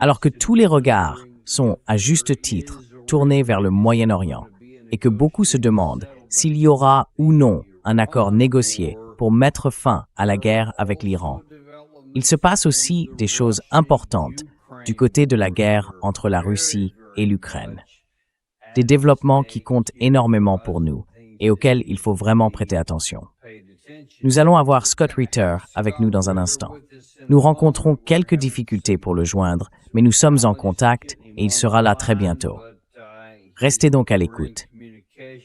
Alors que tous les regards sont, à juste titre, tournés vers le Moyen-Orient, et que beaucoup se demandent s'il y aura ou non un accord négocié pour mettre fin à la guerre avec l'Iran, il se passe aussi des choses importantes du côté de la guerre entre la Russie et l'Ukraine. Des développements qui comptent énormément pour nous et auxquels il faut vraiment prêter attention. Nous allons avoir Scott Ritter avec nous dans un instant. Nous rencontrons quelques difficultés pour le joindre, mais nous sommes en contact et il sera là très bientôt. Restez donc à l'écoute.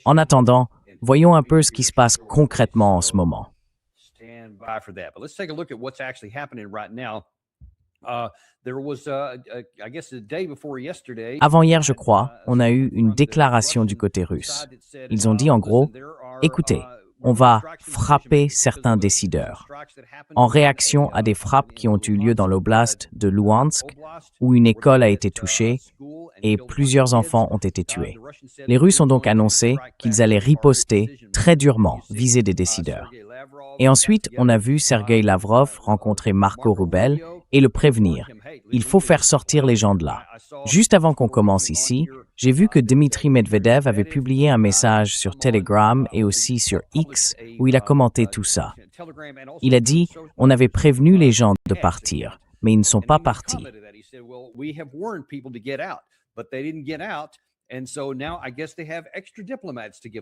En attendant, voyons un peu ce qui se passe concrètement en ce moment. Avant-hier, je crois, on a eu une déclaration du côté russe. Ils ont dit en gros, écoutez, on va frapper certains décideurs, en réaction à des frappes qui ont eu lieu dans l'oblast de Luhansk, où une école a été touchée et plusieurs enfants ont été tués. Les Russes ont donc annoncé qu'ils allaient riposter très durement, viser des décideurs. Et ensuite, on a vu Sergueï Lavrov rencontrer Marco Rubel et le prévenir. Il faut faire sortir les gens de là. Juste avant qu'on commence ici, j'ai vu que Dmitri Medvedev avait publié un message sur Telegram et aussi sur X où il a commenté tout ça. Il a dit « On avait prévenu les gens de partir, mais ils ne sont pas partis. »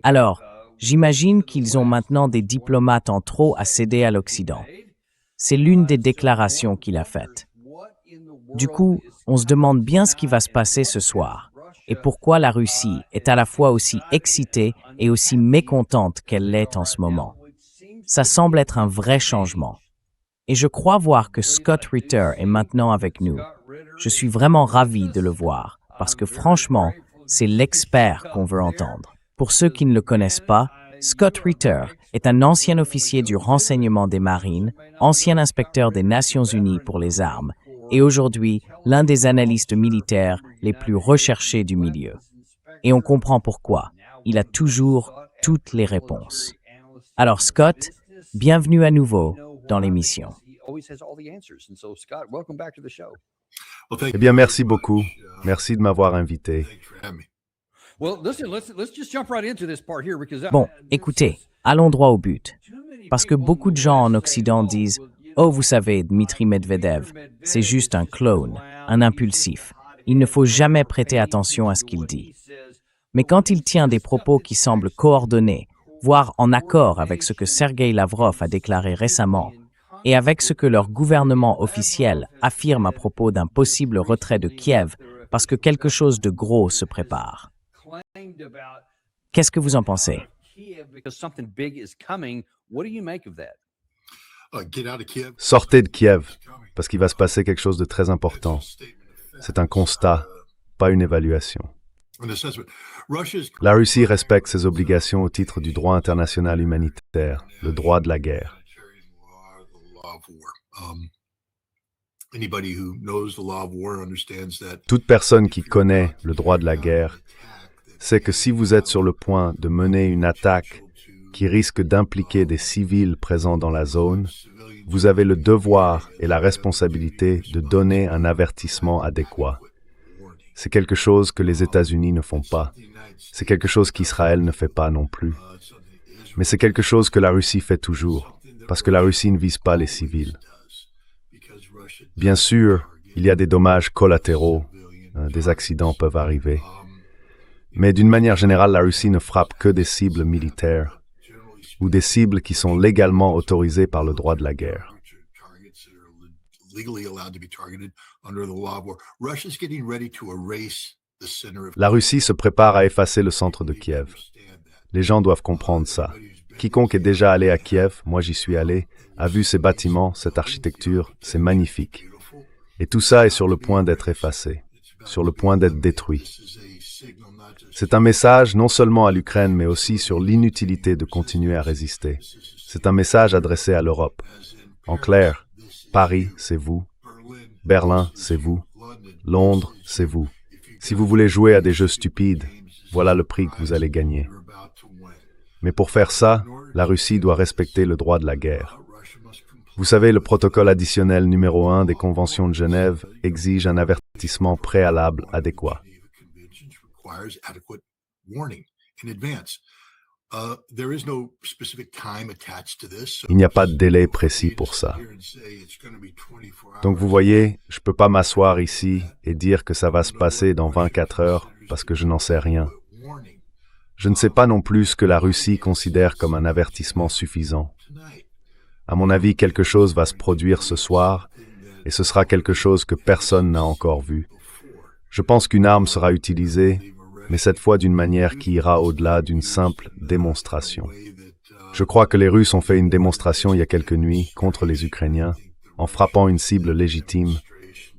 Alors, j'imagine qu'ils ont maintenant des diplomates en trop à céder à l'Occident. C'est l'une des déclarations qu'il a faites. Du coup, on se demande bien ce qui va se passer ce soir et pourquoi la Russie est à la fois aussi excitée et aussi mécontente qu'elle l'est en ce moment. Ça semble être un vrai changement. Et je crois voir que Scott Ritter est maintenant avec nous. Je suis vraiment ravi de le voir parce que franchement, c'est l'expert qu'on veut entendre. Pour ceux qui ne le connaissent pas, Scott Ritter est un ancien officier du renseignement des marines, ancien inspecteur des Nations Unies pour les armes, et aujourd'hui l'un des analystes militaires les plus recherchés du milieu. Et on comprend pourquoi. Il a toujours toutes les réponses. Alors Scott, bienvenue à nouveau dans l'émission. Eh bien, merci beaucoup. Merci de m'avoir invité. Bon, écoutez, allons droit au but. Parce que beaucoup de gens en Occident disent « Oh, vous savez, Dmitri Medvedev, c'est juste un clone, un impulsif. Il ne faut jamais prêter attention à ce qu'il dit. » Mais quand il tient des propos qui semblent coordonnés, voire en accord avec ce que Sergueï Lavrov a déclaré récemment, et avec ce que leur gouvernement officiel affirme à propos d'un possible retrait de Kiev parce que quelque chose de gros se prépare. Qu'est-ce que vous en pensez? Sortez de Kiev, parce qu'il va se passer quelque chose de très important. C'est un constat, pas une évaluation. La Russie respecte ses obligations au titre du droit international humanitaire, le droit de la guerre. Toute personne qui connaît le droit de la guerre sait que si vous êtes sur le point de mener une attaque qui risque d'impliquer des civils présents dans la zone, vous avez le devoir et la responsabilité de donner un avertissement adéquat. C'est quelque chose que les États-Unis ne font pas. C'est quelque chose qu'Israël ne fait pas non plus. Mais c'est quelque chose que la Russie fait toujours, parce que la Russie ne vise pas les civils. Bien sûr, il y a des dommages collatéraux, des accidents peuvent arriver. Mais d'une manière générale, la Russie ne frappe que des cibles militaires ou des cibles qui sont légalement autorisées par le droit de la guerre. La Russie se prépare à effacer le centre de Kiev. Les gens doivent comprendre ça. Quiconque est déjà allé à Kiev, moi j'y suis allé, a vu ces bâtiments, cette architecture, c'est magnifique. Et tout ça est sur le point d'être effacé, sur le point d'être détruit. C'est un message non seulement à l'Ukraine, mais aussi sur l'inutilité de continuer à résister. C'est un message adressé à l'Europe. En clair, Paris, c'est vous. Berlin, c'est vous. Londres, c'est vous. Si vous voulez jouer à des jeux stupides, voilà le prix que vous allez gagner. Mais pour faire ça, la Russie doit respecter le droit de la guerre. Vous savez, le protocole additionnel numéro 1 des conventions de Genève exige un avertissement préalable adéquat. Il n'y a pas de délai précis pour ça. Donc vous voyez, je ne peux pas m'asseoir ici et dire que ça va se passer dans 24 heures parce que je n'en sais rien. Je ne sais pas non plus ce que la Russie considère comme un avertissement suffisant. À mon avis, quelque chose va se produire ce soir et ce sera quelque chose que personne n'a encore vu. Je pense qu'une arme sera utilisée, mais cette fois d'une manière qui ira au-delà d'une simple démonstration. Je crois que les Russes ont fait une démonstration il y a quelques nuits contre les Ukrainiens, en frappant une cible légitime,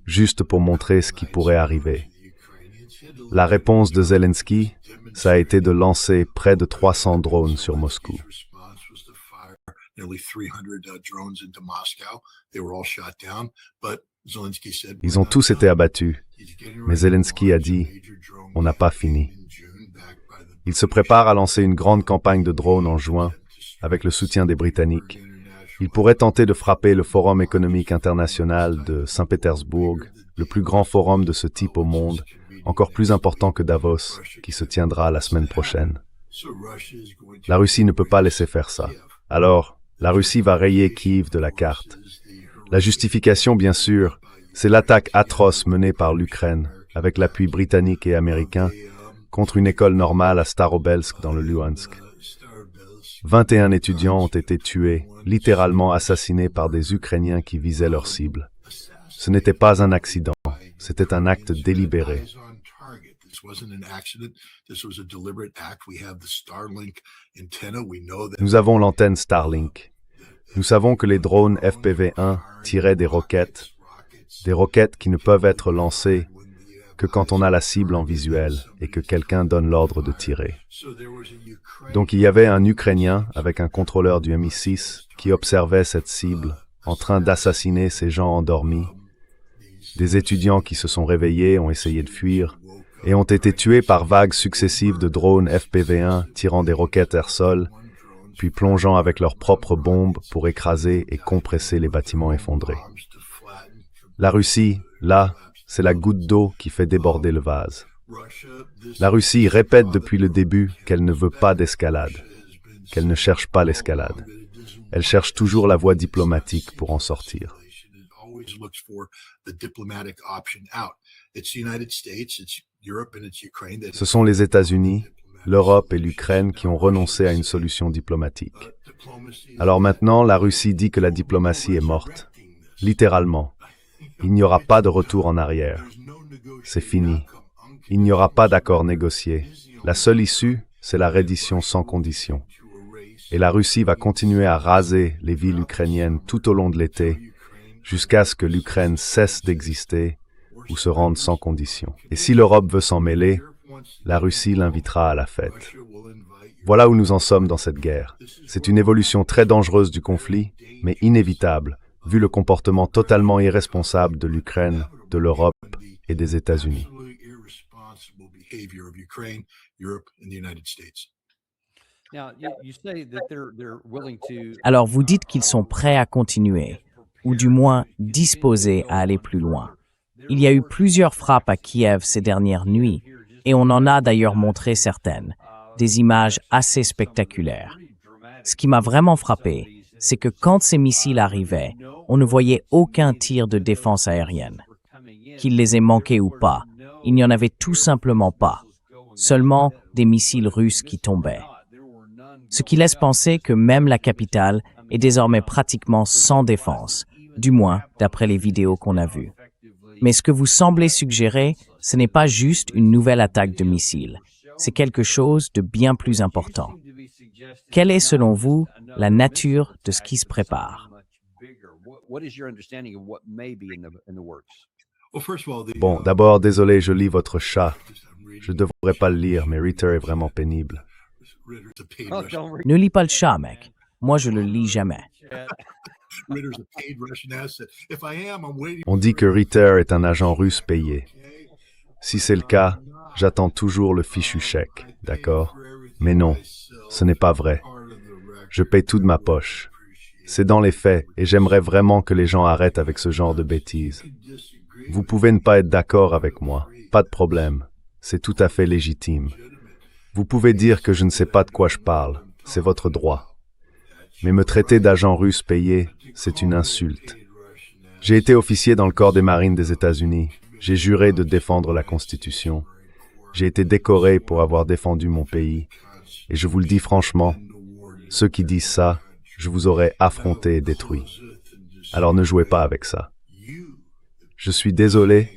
juste pour montrer ce qui pourrait arriver. La réponse de Zelensky, ça a été de lancer près de 300 drones sur Moscou. Ils ont tous été abattus, mais Zelensky a dit « On n'a pas fini ». Il se prépare à lancer une grande campagne de drones en juin, avec le soutien des Britanniques. Il pourrait tenter de frapper le Forum économique international de Saint-Pétersbourg, le plus grand forum de ce type au monde, encore plus important que Davos, qui se tiendra la semaine prochaine. La Russie ne peut pas laisser faire ça. Alors, la Russie va rayer Kiev de la carte. La justification, bien sûr, c'est l'attaque atroce menée par l'Ukraine, avec l'appui britannique et américain, contre une école normale à Starobelsk dans le Luhansk. 21 étudiants ont été tués, littéralement assassinés par des Ukrainiens qui visaient leur cible. Ce n'était pas un accident, c'était un acte délibéré. Nous avons l'antenne Starlink. Nous savons que les drones FPV-1 tiraient des roquettes qui ne peuvent être lancées que quand on a la cible en visuel et que quelqu'un donne l'ordre de tirer. Donc il y avait un Ukrainien avec un contrôleur du Mi-6 qui observait cette cible en train d'assassiner ces gens endormis. Des étudiants qui se sont réveillés ont essayé de fuir et ont été tués par vagues successives de drones FPV-1 tirant des roquettes air-sol, puis plongeant avec leurs propres bombes pour écraser et compresser les bâtiments effondrés. La Russie, là, c'est la goutte d'eau qui fait déborder le vase. La Russie répète depuis le début qu'elle ne veut pas d'escalade, qu'elle ne cherche pas l'escalade. Elle cherche toujours la voie diplomatique pour en sortir. Ce sont les États-Unis, l'Europe et l'Ukraine qui ont renoncé à une solution diplomatique. Alors maintenant, la Russie dit que la diplomatie est morte. Littéralement. Il n'y aura pas de retour en arrière. C'est fini. Il n'y aura pas d'accord négocié. La seule issue, c'est la reddition sans condition. Et la Russie va continuer à raser les villes ukrainiennes tout au long de l'été, jusqu'à ce que l'Ukraine cesse d'exister ou se rende sans condition. Et si l'Europe veut s'en mêler, la Russie l'invitera à la fête. Voilà où nous en sommes dans cette guerre. C'est une évolution très dangereuse du conflit, mais inévitable, vu le comportement totalement irresponsable de l'Ukraine, de l'Europe et des États-Unis. Alors vous dites qu'ils sont prêts à continuer, ou du moins disposés à aller plus loin. Il y a eu plusieurs frappes à Kiev ces dernières nuits, et on en a d'ailleurs montré certaines, des images assez spectaculaires. Ce qui m'a vraiment frappé, c'est que quand ces missiles arrivaient, on ne voyait aucun tir de défense aérienne. Qu'ils les aient manqués ou pas, il n'y en avait tout simplement pas. Seulement des missiles russes qui tombaient. Ce qui laisse penser que même la capitale est désormais pratiquement sans défense, du moins d'après les vidéos qu'on a vues. Mais ce que vous semblez suggérer, ce n'est pas juste une nouvelle attaque de missiles, c'est quelque chose de bien plus important. Quelle est, selon vous, la nature de ce qui se prépare? Bon, d'abord, désolé, je lis votre chat. Je ne devrais pas le lire, mais Ritter est vraiment pénible. Ne lis pas le chat, mec. Moi, je le lis jamais. On dit que Ritter est un agent russe payé. Si c'est le cas, j'attends toujours le fichu chèque, d'accord? Mais non, ce n'est pas vrai. Je paye tout de ma poche. C'est dans les faits, et j'aimerais vraiment que les gens arrêtent avec ce genre de bêtises. Vous pouvez ne pas être d'accord avec moi, pas de problème, c'est tout à fait légitime. Vous pouvez dire que je ne sais pas de quoi je parle, c'est votre droit. Mais me traiter d'agent russe payé, c'est une insulte. J'ai été officier dans le corps des marines des États-Unis, j'ai juré de défendre la Constitution. J'ai été décoré pour avoir défendu mon pays, et je vous le dis franchement, ceux qui disent ça, je vous aurais affronté et détruit. Alors ne jouez pas avec ça. Je suis désolé,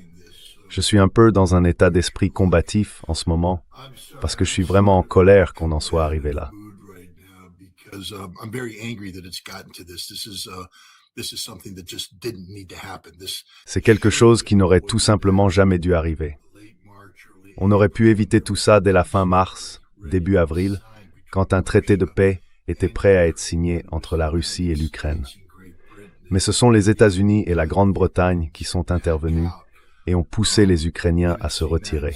je suis un peu dans un état d'esprit combatif en ce moment, parce que je suis vraiment en colère qu'on en soit arrivé là. C'est quelque chose qui n'aurait tout simplement jamais dû arriver. On aurait pu éviter tout ça dès la fin mars, début avril, quand un traité de paix était prêt à être signé entre la Russie et l'Ukraine. Mais ce sont les États-Unis et la Grande-Bretagne qui sont intervenus et ont poussé les Ukrainiens à se retirer.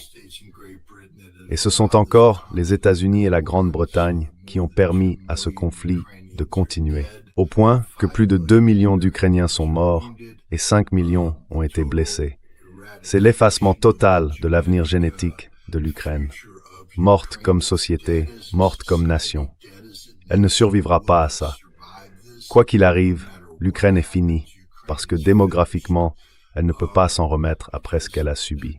Et ce sont encore les États-Unis et la Grande-Bretagne qui ont permis à ce conflit de continuer, au point que plus de 2 millions d'Ukrainiens sont morts et 5 millions ont été blessés. C'est l'effacement total de l'avenir génétique de l'Ukraine. Morte comme société, morte comme nation. Elle ne survivra pas à ça. Quoi qu'il arrive, l'Ukraine est finie, parce que démographiquement, elle ne peut pas s'en remettre après ce qu'elle a subi.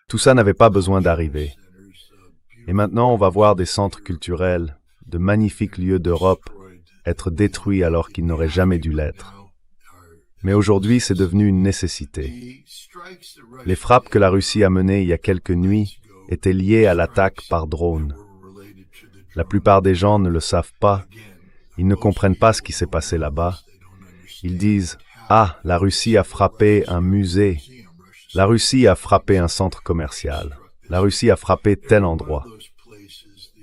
Tout ça n'avait pas besoin d'arriver. Et maintenant, on va voir des centres culturels, de magnifiques lieux d'Europe, être détruits alors qu'ils n'auraient jamais dû l'être. Mais aujourd'hui, c'est devenu une nécessité. Les frappes que la Russie a menées il y a quelques nuits étaient liées à l'attaque par drone. La plupart des gens ne le savent pas. Ils ne comprennent pas ce qui s'est passé là-bas. Ils disent « Ah, la Russie a frappé un musée. La Russie a frappé un centre commercial. La Russie a frappé tel endroit. »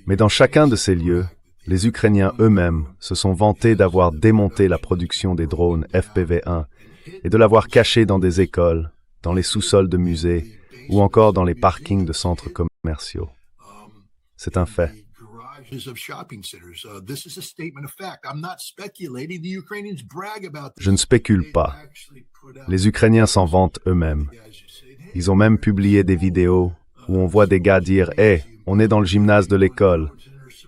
Mais dans chacun de ces lieux, les Ukrainiens eux-mêmes se sont vantés d'avoir démonté la production des drones FPV-1 et de l'avoir caché dans des écoles, dans les sous-sols de musées ou encore dans les parkings de centres commerciaux. C'est un fait. Je ne spécule pas. Les Ukrainiens s'en vantent eux-mêmes. Ils ont même publié des vidéos où on voit des gars dire « Hey, on est dans le gymnase de l'école.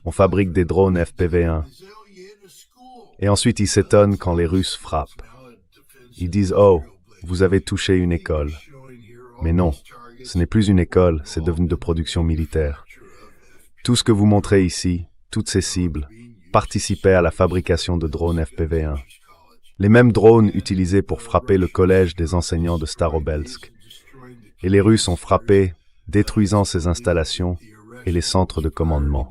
On fabrique des drones FPV-1. » Et ensuite, ils s'étonnent quand les Russes frappent. Ils disent « Oh, vous avez touché une école. » Mais non, ce n'est plus une école, c'est devenu de production militaire. Tout ce que vous montrez ici, toutes ces cibles, participaient à la fabrication de drones FPV-1. Les mêmes drones utilisés pour frapper le collège des enseignants de Starobelsk. Et les Russes ont frappé, détruisant ces installations et les centres de commandement.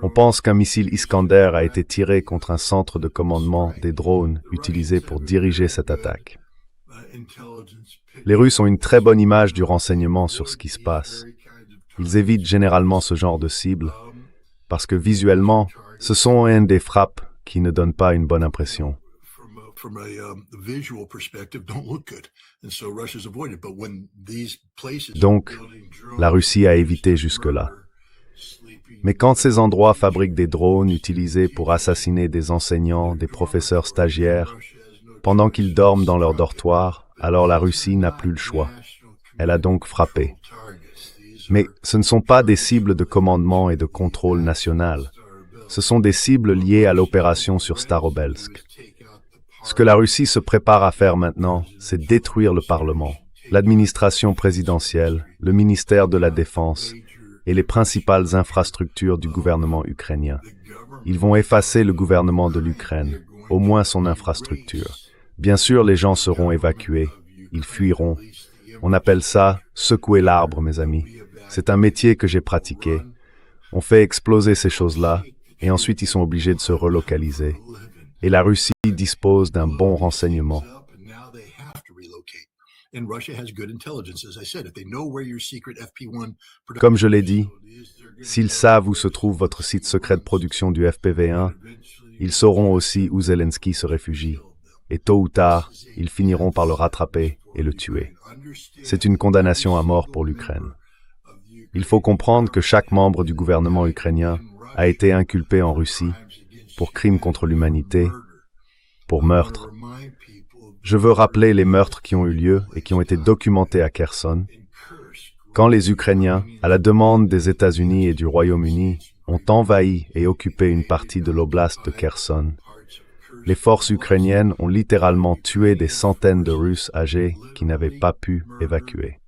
On pense qu'un missile Iskander a été tiré contre un centre de commandement des drones utilisés pour diriger cette attaque. Les Russes ont une très bonne image du renseignement sur ce qui se passe. Ils évitent généralement ce genre de cible parce que visuellement, ce sont des frappes qui ne donnent pas une bonne impression. Donc, la Russie a évité jusque-là. Mais quand ces endroits fabriquent des drones utilisés pour assassiner des enseignants, des professeurs stagiaires, pendant qu'ils dorment dans leur dortoir, alors la Russie n'a plus le choix. Elle a donc frappé. Mais ce ne sont pas des cibles de commandement et de contrôle national. Ce sont des cibles liées à l'opération sur Starobelsk. Ce que la Russie se prépare à faire maintenant, c'est détruire le Parlement, l'administration présidentielle, le ministère de la Défense et les principales infrastructures du gouvernement ukrainien. Ils vont effacer le gouvernement de l'Ukraine, au moins son infrastructure. Bien sûr, les gens seront évacués, ils fuiront. On appelle ça « secouer l'arbre », mes amis. C'est un métier que j'ai pratiqué. On fait exploser ces choses-là, et ensuite ils sont obligés de se relocaliser. Et la Russie dispose d'un bon renseignement. Comme je l'ai dit, s'ils savent où se trouve votre site secret de production du FPV-1, ils sauront aussi où Zelensky se réfugie. Et tôt ou tard, ils finiront par le rattraper et le tuer. C'est une condamnation à mort pour l'Ukraine. Il faut comprendre que chaque membre du gouvernement ukrainien a été inculpé en Russie pour crimes contre l'humanité, pour meurtre. Je veux rappeler les meurtres qui ont eu lieu et qui ont été documentés à Kherson, quand les Ukrainiens, à la demande des États-Unis et du Royaume-Uni, ont envahi et occupé une partie de l'oblast de Kherson. Les forces ukrainiennes ont littéralement tué des centaines de Russes âgés qui n'avaient pas pu évacuer.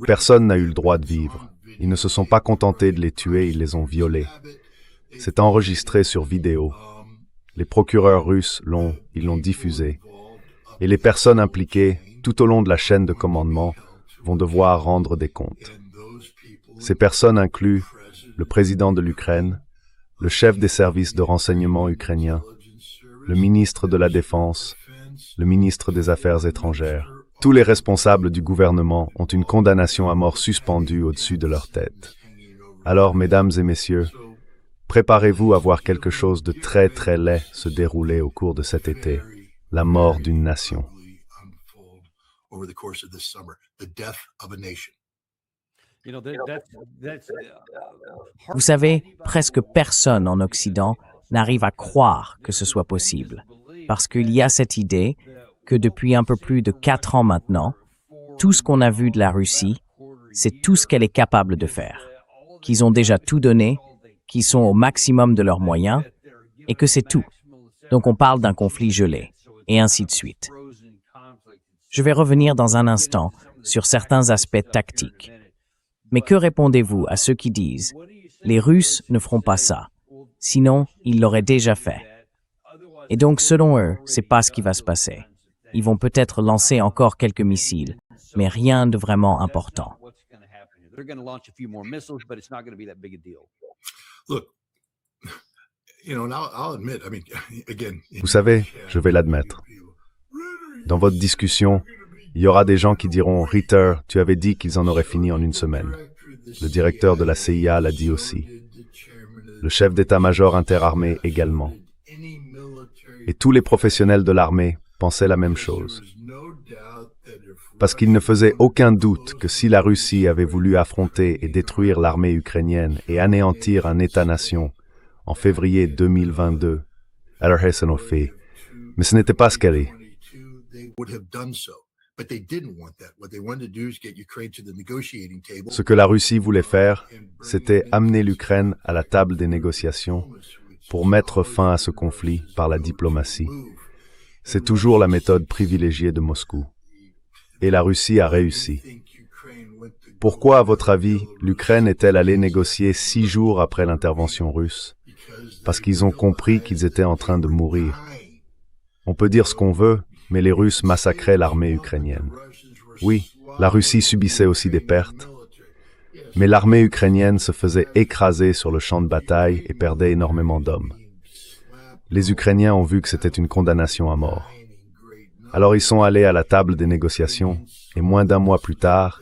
Personne n'a eu le droit de vivre. Ils ne se sont pas contentés de les tuer, ils les ont violés. C'est enregistré sur vidéo. Les procureurs russes ils l'ont diffusé. Et les personnes impliquées, tout au long de la chaîne de commandement, vont devoir rendre des comptes. Ces personnes incluent le président de l'Ukraine, le chef des services de renseignement ukrainiens, le ministre de la Défense, le ministre des Affaires étrangères. Tous les responsables du gouvernement ont une condamnation à mort suspendue au-dessus de leur tête. Alors, mesdames et messieurs, préparez-vous à voir quelque chose de très très laid se dérouler au cours de cet été, la mort d'une nation. Vous savez, presque personne en Occident n'arrive à croire que ce soit possible, parce qu'il y a cette idée que depuis un peu plus de 4 ans maintenant, tout ce qu'on a vu de la Russie, c'est tout ce qu'elle est capable de faire, qu'ils ont déjà tout donné, qu'ils sont au maximum de leurs moyens, et que c'est tout. Donc on parle d'un conflit gelé, et ainsi de suite. Je vais revenir dans un instant sur certains aspects tactiques. Mais que répondez-vous à ceux qui disent « Les Russes ne feront pas ça, sinon ils l'auraient déjà fait ». Et donc, selon eux, c'est pas ce qui va se passer. Ils vont peut-être lancer encore quelques missiles, mais rien de vraiment important. Vous savez, je vais l'admettre. Dans votre discussion, il y aura des gens qui diront « Ritter, tu avais dit qu'ils en auraient fini en une semaine. » Le directeur de la CIA l'a dit aussi. Le chef d'état-major interarmée également. Et tous les professionnels de l'armée pensaient la même chose. Parce qu'il ne faisait aucun doute que si la Russie avait voulu affronter et détruire l'armée ukrainienne et anéantir un État-nation en février 2022, alors ça en fait. Mais ce n'était pas ce qu'elle est. Ce que la Russie voulait faire, c'était amener l'Ukraine à la table des négociations pour mettre fin à ce conflit par la diplomatie. C'est toujours la méthode privilégiée de Moscou. Et la Russie a réussi. Pourquoi, à votre avis, l'Ukraine est-elle allée négocier 6 jours après l'intervention russe? Parce qu'ils ont compris qu'ils étaient en train de mourir. On peut dire ce qu'on veut, mais les Russes massacraient l'armée ukrainienne. Oui, la Russie subissait aussi des pertes, mais l'armée ukrainienne se faisait écraser sur le champ de bataille et perdait énormément d'hommes. Les Ukrainiens ont vu que c'était une condamnation à mort. Alors ils sont allés à la table des négociations, et moins d'1 mois plus tard,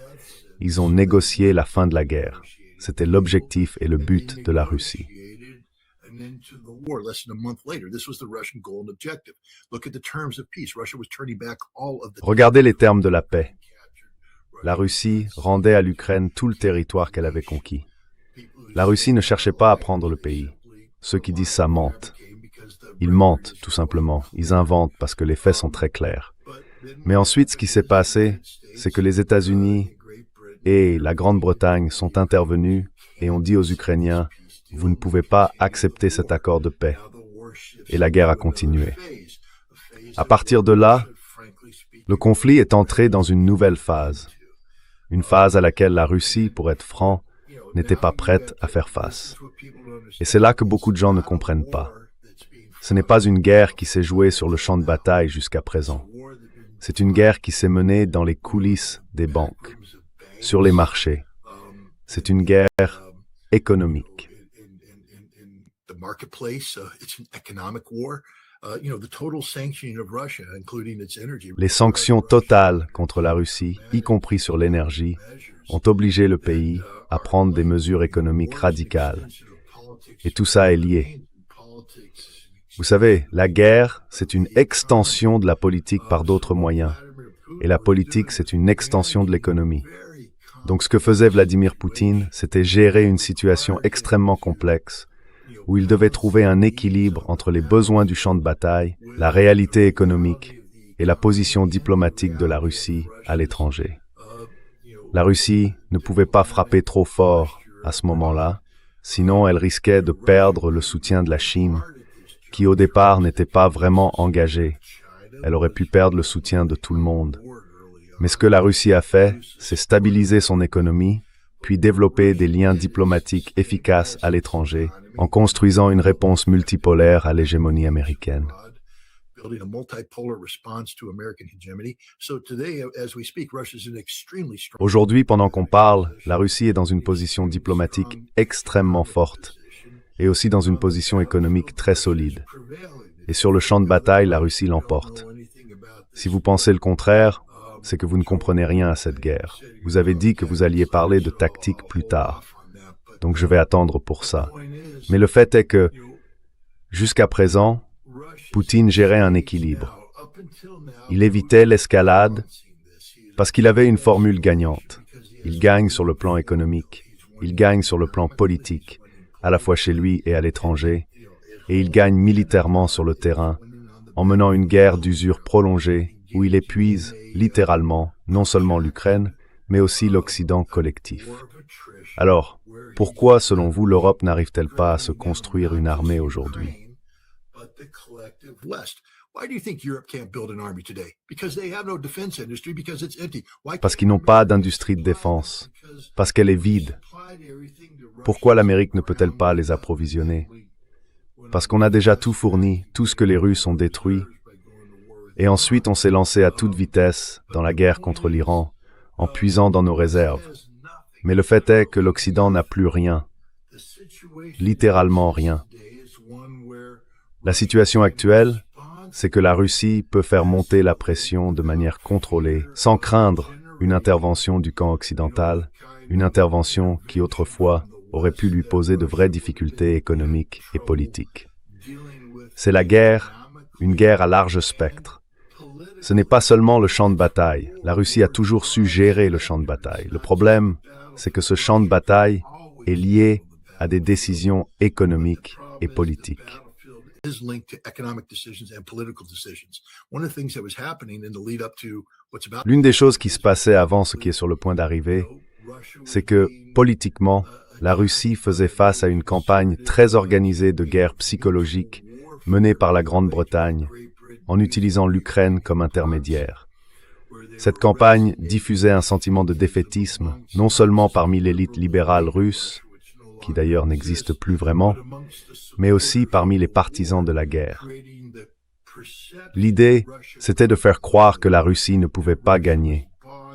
ils ont négocié la fin de la guerre. C'était l'objectif et le but de la Russie. Regardez les termes de la paix. La Russie rendait à l'Ukraine tout le territoire qu'elle avait conquis. La Russie ne cherchait pas à prendre le pays. Ceux qui disent ça mentent. Ils mentent, tout simplement. Ils inventent parce que les faits sont très clairs. Mais ensuite, ce qui s'est passé, c'est que les États-Unis et la Grande-Bretagne sont intervenus et ont dit aux Ukrainiens « Vous ne pouvez pas accepter cet accord de paix ». Et la guerre a continué. À partir de là, le conflit est entré dans une nouvelle phase. Une phase à laquelle la Russie, pour être franc, n'était pas prête à faire face. Et c'est là que beaucoup de gens ne comprennent pas. Ce n'est pas une guerre qui s'est jouée sur le champ de bataille jusqu'à présent. C'est une guerre qui s'est menée dans les coulisses des banques, sur les marchés. C'est une guerre économique. Les sanctions totales contre la Russie, y compris sur l'énergie, ont obligé le pays à prendre des mesures économiques radicales. Et tout ça est lié. Vous savez, la guerre, c'est une extension de la politique par d'autres moyens. et la politique, c'est une extension de l'économie. Donc ce que faisait Vladimir Poutine, c'était gérer une situation extrêmement complexe, où il devait trouver un équilibre entre les besoins du champ de bataille, la réalité économique et la position diplomatique de la Russie à l'étranger. La Russie ne pouvait pas frapper trop fort à ce moment-là, sinon elle risquait de perdre le soutien de la Chine, qui au départ n'était pas vraiment engagée. Elle aurait pu perdre le soutien de tout le monde. Mais ce que la Russie a fait, c'est stabiliser son économie, puis développer des liens diplomatiques efficaces à l'étranger, en construisant une réponse multipolaire à l'hégémonie américaine. Aujourd'hui, pendant qu'on parle, la Russie est dans une position diplomatique extrêmement forte et aussi dans une position économique très solide. Et sur le champ de bataille, la Russie l'emporte. Si vous pensez le contraire, c'est que vous ne comprenez rien à cette guerre. Vous avez dit que vous alliez parler de tactique plus tard. Donc je vais attendre pour ça. Mais le fait est que, jusqu'à présent, Poutine gérait un équilibre. Il évitait l'escalade parce qu'il avait une formule gagnante. Il gagne sur le plan économique, il gagne sur le plan politique, à la fois chez lui et à l'étranger, et il gagne militairement sur le terrain, en menant une guerre d'usure prolongée où il épuise, littéralement, non seulement l'Ukraine, mais aussi l'Occident collectif. Alors, pourquoi, selon vous, l'Europe n'arrive-t-elle pas à se construire une armée aujourd'hui? Parce qu'ils n'ont pas d'industrie de défense, parce qu'elle est vide. Pourquoi l'Amérique ne peut-elle pas les approvisionner? Parce qu'on a déjà tout fourni, tout ce que les Russes ont détruit. Et ensuite, on s'est lancé à toute vitesse dans la guerre contre l'Iran, en puisant dans nos réserves. Mais le fait est que l'Occident n'a plus rien. Littéralement rien. La situation actuelle, c'est que la Russie peut faire monter la pression de manière contrôlée, sans craindre une intervention du camp occidental, une intervention qui autrefois aurait pu lui poser de vraies difficultés économiques et politiques. C'est la guerre, une guerre à large spectre. Ce n'est pas seulement le champ de bataille. La Russie a toujours su gérer le champ de bataille. Le problème, c'est que ce champ de bataille est lié à des décisions économiques et politiques. L'une des choses qui se passait avant ce qui est sur le point d'arriver, c'est que, politiquement, la Russie faisait face à une campagne très organisée de guerre psychologique menée par la Grande-Bretagne, en utilisant l'Ukraine comme intermédiaire. Cette campagne diffusait un sentiment de défaitisme, non seulement parmi l'élite libérale russe, qui d'ailleurs n'existe plus vraiment, mais aussi parmi les partisans de la guerre. L'idée, c'était de faire croire que la Russie ne pouvait pas gagner,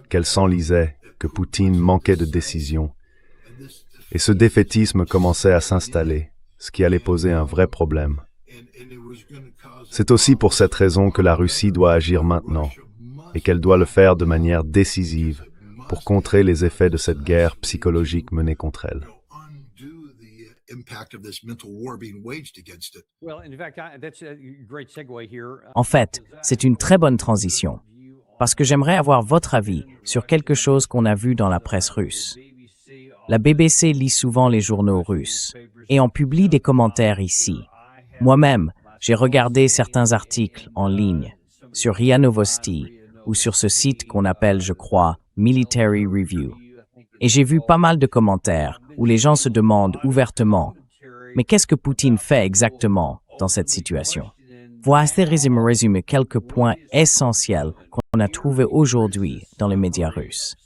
qu'elle s'enlisait, que Poutine manquait de décision. Et ce défaitisme commençait à s'installer, ce qui allait poser un vrai problème. C'est aussi pour cette raison que la Russie doit agir maintenant, et qu'elle doit le faire de manière décisive pour contrer les effets de cette guerre psychologique menée contre elle. En fait, c'est une très bonne transition, parce que j'aimerais avoir votre avis sur quelque chose qu'on a vu dans la presse russe. La BBC lit souvent les journaux russes, et on publie des commentaires ici. Moi-même, j'ai regardé certains articles en ligne, sur RIA Novosti, ou sur ce site qu'on appelle, je crois, Military Review. Et j'ai vu pas mal de commentaires où les gens se demandent ouvertement « Mais qu'est-ce que Poutine fait exactement dans cette situation ?» Voici résumé quelques points essentiels qu'on a trouvés aujourd'hui dans les médias russes.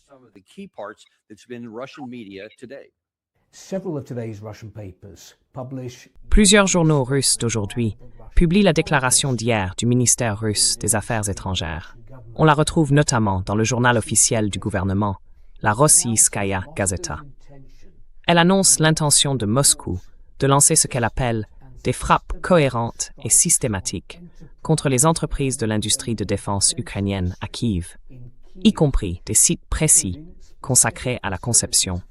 Plusieurs journaux russes d'aujourd'hui publient la déclaration d'hier du ministère russe des Affaires étrangères. On la retrouve notamment dans le journal officiel du gouvernement, la Rossiyskaya Gazeta. Elle annonce l'intention de Moscou de lancer ce qu'elle appelle des frappes cohérentes et systématiques contre les entreprises de l'industrie de défense ukrainienne à Kiev, y compris des sites précis consacrés à la conception,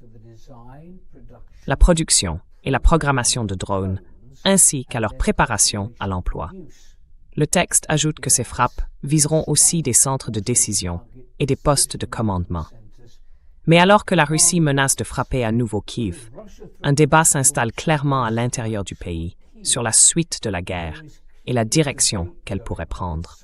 la production et la programmation de drones, ainsi qu'à leur préparation à l'emploi. Le texte ajoute que ces frappes viseront aussi des centres de décision et des postes de commandement. Mais alors que la Russie menace de frapper à nouveau Kiev, un débat s'installe clairement à l'intérieur du pays sur la suite de la guerre et la direction qu'elle pourrait prendre.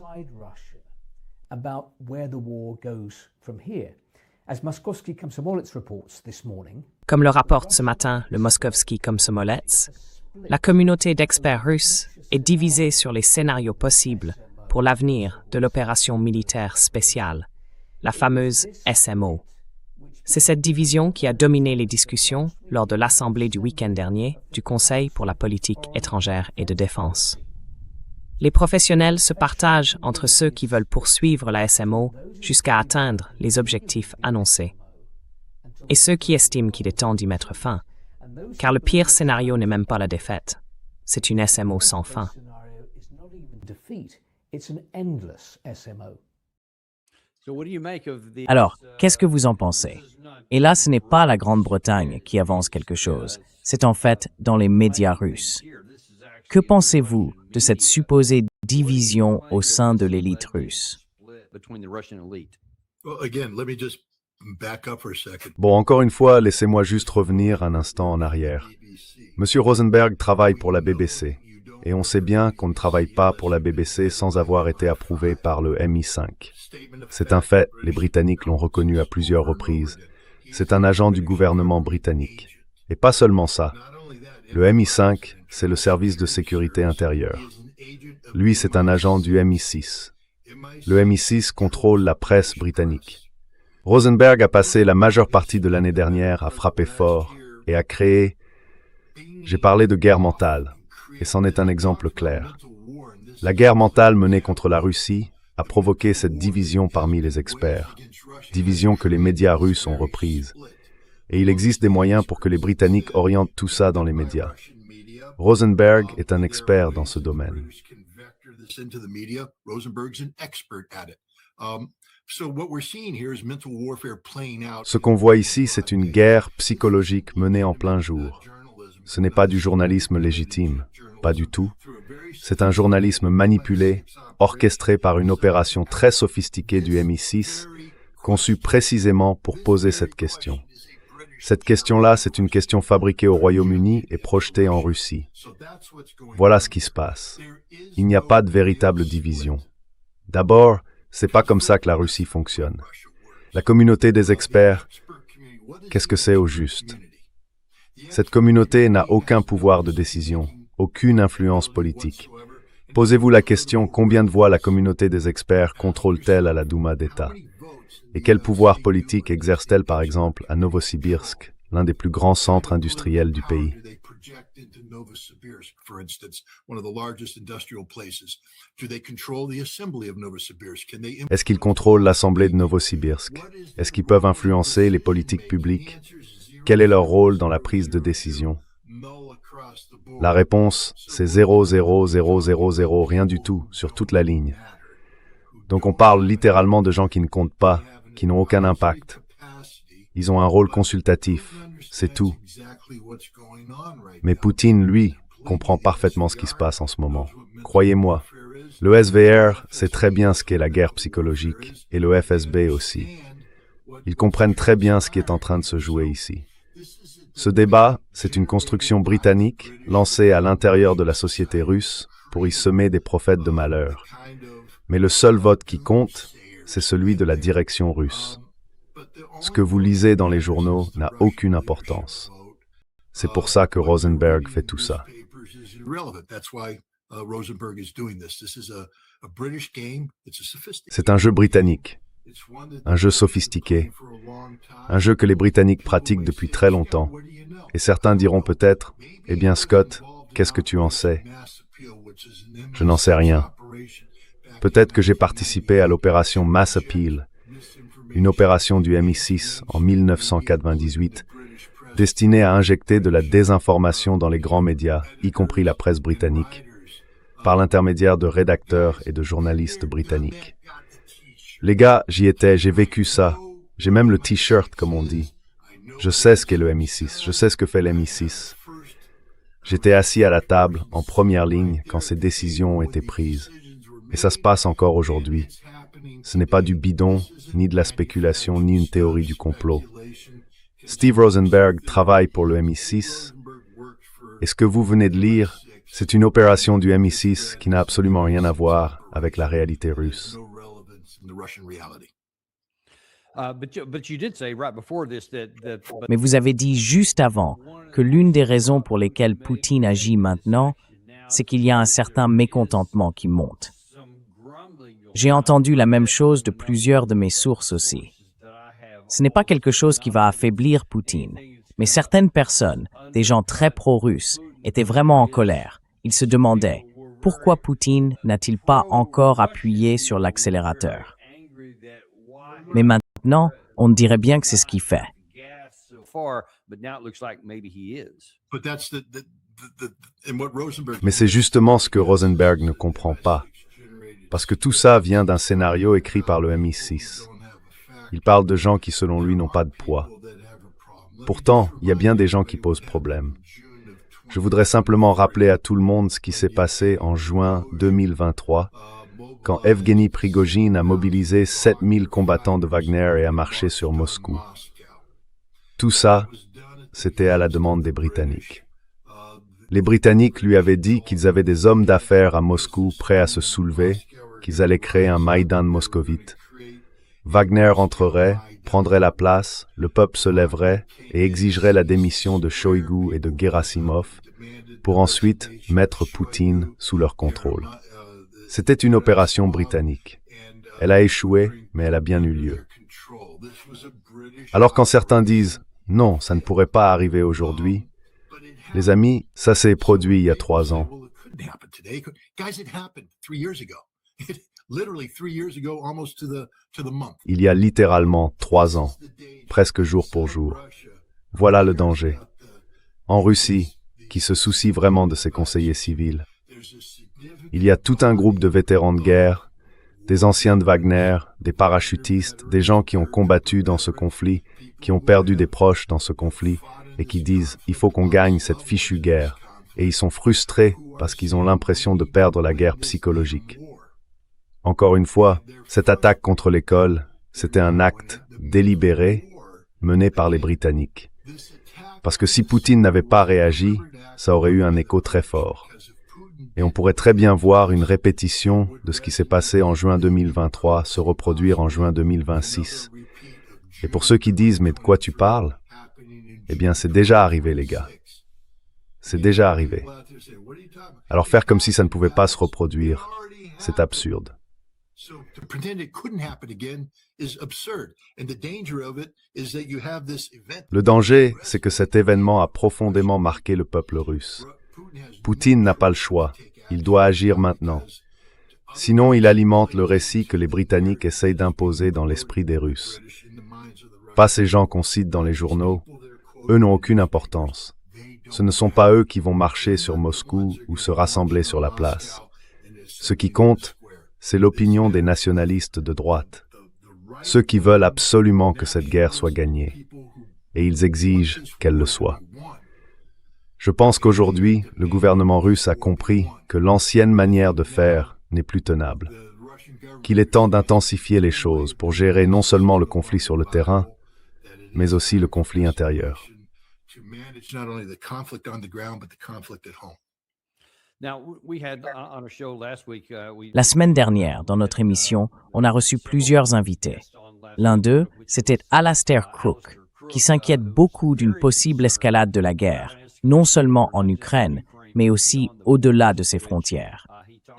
Comme le rapporte ce matin le Moskovski Komsomolets, la communauté d'experts russes est divisée sur les scénarios possibles pour l'avenir de l'opération militaire spéciale, la fameuse SMO. C'est cette division qui a dominé les discussions lors de l'assemblée du week-end dernier du Conseil pour la politique étrangère et de défense. Les professionnels se partagent entre ceux qui veulent poursuivre la SMO jusqu'à atteindre les objectifs annoncés et ceux qui estiment qu'il est temps d'y mettre fin, car le pire scénario n'est même pas la défaite, c'est une SMO sans fin. Alors, qu'est-ce que vous en pensez? Et là, ce n'est pas la Grande-Bretagne qui avance quelque chose, c'est en fait dans les médias russes. Que pensez-vous de cette supposée division au sein de l'élite russe? Bon, encore une fois, laissez-moi juste revenir un instant en arrière. Monsieur Rosenberg travaille pour la BBC, et on sait bien qu'on ne travaille pas pour la BBC sans avoir été approuvé par le MI5. C'est un fait, les Britanniques l'ont reconnu à plusieurs reprises. C'est un agent du gouvernement britannique. Et pas seulement ça. Le MI5, c'est le service de sécurité intérieure. Lui, c'est un agent du MI6. Le MI6 contrôle la presse britannique. Rosenberg a passé la majeure partie de l'année dernière à frapper fort et à créer... J'ai parlé de guerre mentale, et c'en est un exemple clair. La guerre mentale menée contre la Russie a provoqué cette division parmi les experts, division que les médias russes ont reprise. Et il existe des moyens pour que les Britanniques orientent tout ça dans les médias. Rosenberg est un expert dans ce domaine. Ce qu'on voit ici, c'est une guerre psychologique menée en plein jour. Ce n'est pas du journalisme légitime, pas du tout. C'est un journalisme manipulé, orchestré par une opération très sophistiquée du MI6, conçue précisément pour poser cette question. Cette question-là, c'est une question fabriquée au Royaume-Uni et projetée en Russie. Voilà ce qui se passe. Il n'y a pas de véritable division. D'abord, c'est pas comme ça que la Russie fonctionne. La communauté des experts, qu'est-ce que c'est au juste? Cette communauté n'a aucun pouvoir de décision, aucune influence politique. Posez-vous la question, combien de voix la communauté des experts contrôle-t-elle à la Douma d'État? Et quel pouvoir politique exerce-t-elle par exemple à Novosibirsk, l'un des plus grands centres industriels du pays? Est-ce qu'ils contrôlent l'Assemblée de Novosibirsk? Est-ce qu'ils peuvent influencer les politiques publiques? Quel est leur rôle dans la prise de décision? La réponse, c'est 0,0000, rien du tout, sur toute la ligne. Donc on parle littéralement de gens qui ne comptent pas, qui n'ont aucun impact. Ils ont un rôle consultatif, c'est tout. Mais Poutine, lui, comprend parfaitement ce qui se passe en ce moment. Croyez-moi, le SVR sait très bien ce qu'est la guerre psychologique, et le FSB aussi. Ils comprennent très bien ce qui est en train de se jouer ici. Ce débat, c'est une construction britannique lancée à l'intérieur de la société russe pour y semer des prophètes de malheur. Mais le seul vote qui compte, c'est celui de la direction russe. Ce que vous lisez dans les journaux n'a aucune importance. C'est pour ça que Rosenberg fait tout ça. C'est un jeu britannique, un jeu sophistiqué, un jeu que les Britanniques pratiquent depuis très longtemps. Et certains diront peut-être, « Eh bien Scott, qu'est-ce que tu en sais ?» Je n'en sais rien. Peut-être que j'ai participé à l'opération Mass Appeal, une opération du MI6 en 1998, destinée à injecter de la désinformation dans les grands médias, y compris la presse britannique, par l'intermédiaire de rédacteurs et de journalistes britanniques. Les gars, j'y étais, j'ai vécu ça. J'ai même le t-shirt, comme on dit. Je sais ce qu'est le MI6, je sais ce que fait l'MI6. J'étais assis à la table, en première ligne, quand ces décisions ont été prises. Et ça se passe encore aujourd'hui. Ce n'est pas du bidon, ni de la spéculation, ni une théorie du complot. Steve Rosenberg travaille pour le MI6. Et ce que vous venez de lire, c'est une opération du MI6 qui n'a absolument rien à voir avec la réalité russe. Mais vous avez dit juste avant que l'une des raisons pour lesquelles Poutine agit maintenant, c'est qu'il y a un certain mécontentement qui monte. J'ai entendu la même chose de plusieurs de mes sources aussi. Ce n'est pas quelque chose qui va affaiblir Poutine, mais certaines personnes, des gens très pro-russes, étaient vraiment en colère. Ils se demandaient pourquoi Poutine n'a-t-il pas encore appuyé sur l'accélérateur. Mais maintenant, on dirait bien que c'est ce qu'il fait. Mais c'est justement ce que Rosenberg ne comprend pas. Parce que tout ça vient d'un scénario écrit par le MI6. Il parle de gens qui, selon lui, n'ont pas de poids. Pourtant, il y a bien des gens qui posent problème. Je voudrais simplement rappeler à tout le monde ce qui s'est passé en juin 2023, quand Evgeny Prigojine a mobilisé 7000 combattants de Wagner et a marché sur Moscou. Tout ça, c'était à la demande des Britanniques. Les Britanniques lui avaient dit qu'ils avaient des hommes d'affaires à Moscou prêts à se soulever, qu'ils allaient créer un Maïdan moscovite. Wagner entrerait, prendrait la place, le peuple se lèverait et exigerait la démission de Shoigu et de Gerasimov pour ensuite mettre Poutine sous leur contrôle. C'était une opération britannique. Elle a échoué, mais elle a bien eu lieu. Alors quand certains disent « Non, ça ne pourrait pas arriver aujourd'hui », les amis, ça s'est produit il y a 3 ans. Il y a littéralement 3 ans, presque jour pour jour. Voilà le danger. En Russie, qui se soucie vraiment de ses conseillers civils, il y a tout un groupe de vétérans de guerre, des anciens de Wagner, des parachutistes, des gens qui ont combattu dans ce conflit, qui ont perdu des proches dans ce conflit, et qui disent « il faut qu'on gagne cette fichue guerre ». Et ils sont frustrés parce qu'ils ont l'impression de perdre la guerre psychologique. Encore une fois, cette attaque contre l'école, c'était un acte délibéré mené par les Britanniques. Parce que si Poutine n'avait pas réagi, ça aurait eu un écho très fort. Et on pourrait très bien voir une répétition de ce qui s'est passé en juin 2023 se reproduire en juin 2026. Et pour ceux qui disent « mais de quoi tu parles ?» Eh bien, c'est déjà arrivé, les gars. C'est déjà arrivé. Alors faire comme si ça ne pouvait pas se reproduire, c'est absurde. Le danger, c'est que cet événement a profondément marqué le peuple russe. Poutine n'a pas le choix. Il doit agir maintenant. Sinon, il alimente le récit que les Britanniques essayent d'imposer dans l'esprit des Russes. Pas ces gens qu'on cite dans les journaux. Eux n'ont aucune importance. Ce ne sont pas eux qui vont marcher sur Moscou ou se rassembler sur la place. Ce qui compte, c'est l'opinion des nationalistes de droite. Ceux qui veulent absolument que cette guerre soit gagnée. Et ils exigent qu'elle le soit. Je pense qu'aujourd'hui, le gouvernement russe a compris que l'ancienne manière de faire n'est plus tenable. Qu'il est temps d'intensifier les choses pour gérer non seulement le conflit sur le terrain, mais aussi le conflit intérieur. La semaine dernière, dans notre émission, on a reçu plusieurs invités. L'un d'eux, c'était Alastair Crooke, qui s'inquiète beaucoup d'une possible escalade de la guerre, non seulement en Ukraine, mais aussi au-delà de ses frontières.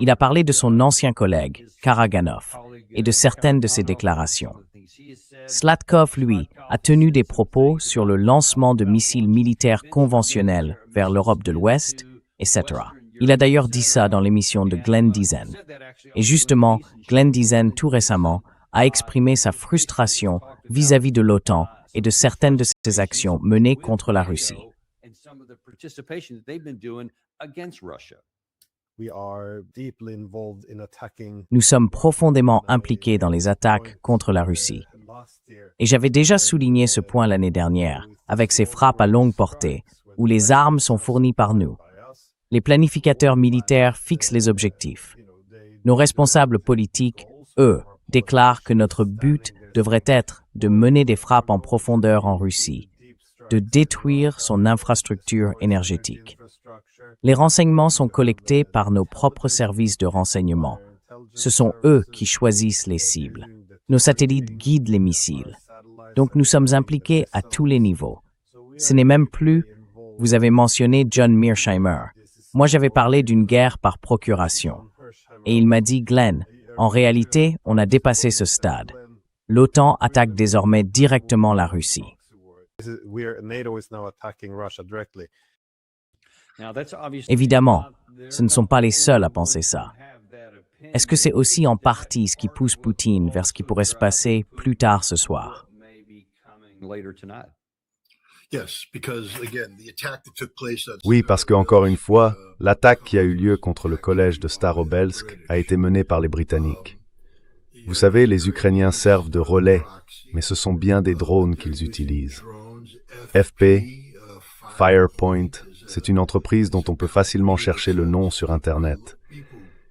Il a parlé de son ancien collègue, Karaganov, et de certaines de ses déclarations. Slatkov, lui, a tenu des propos sur le lancement de missiles militaires conventionnels vers l'Europe de l'Ouest, etc. Il a d'ailleurs dit ça dans l'émission de Glenn Dizen. Et justement, Glenn Dizen, tout récemment, a exprimé sa frustration vis-à-vis de l'OTAN et de certaines de ses actions menées contre la Russie. Nous sommes profondément impliqués dans les attaques contre la Russie. Et j'avais déjà souligné ce point l'année dernière, avec ces frappes à longue portée, où les armes sont fournies par nous. Les planificateurs militaires fixent les objectifs. Nos responsables politiques, eux, déclarent que notre but devrait être de mener des frappes en profondeur en Russie, de détruire son infrastructure énergétique. Les renseignements sont collectés par nos propres services de renseignement. Ce sont eux qui choisissent les cibles. Nos satellites guident les missiles. Donc nous sommes impliqués à tous les niveaux. Ce n'est même plus, vous avez mentionné John Mearsheimer. Moi j'avais parlé d'une guerre par procuration. Et il m'a dit, Glenn, en réalité, on a dépassé ce stade. L'OTAN attaque désormais directement la Russie. Évidemment, ce ne sont pas les seuls à penser ça. Est-ce que c'est aussi en partie ce qui pousse Poutine vers ce qui pourrait se passer plus tard ce soir? Oui, parce que, encore une fois, l'attaque qui a eu lieu contre le collège de Starobelsk a été menée par les Britanniques. Vous savez, les Ukrainiens servent de relais, mais ce sont bien des drones qu'ils utilisent. FP, Firepoint, c'est une entreprise dont on peut facilement chercher le nom sur Internet.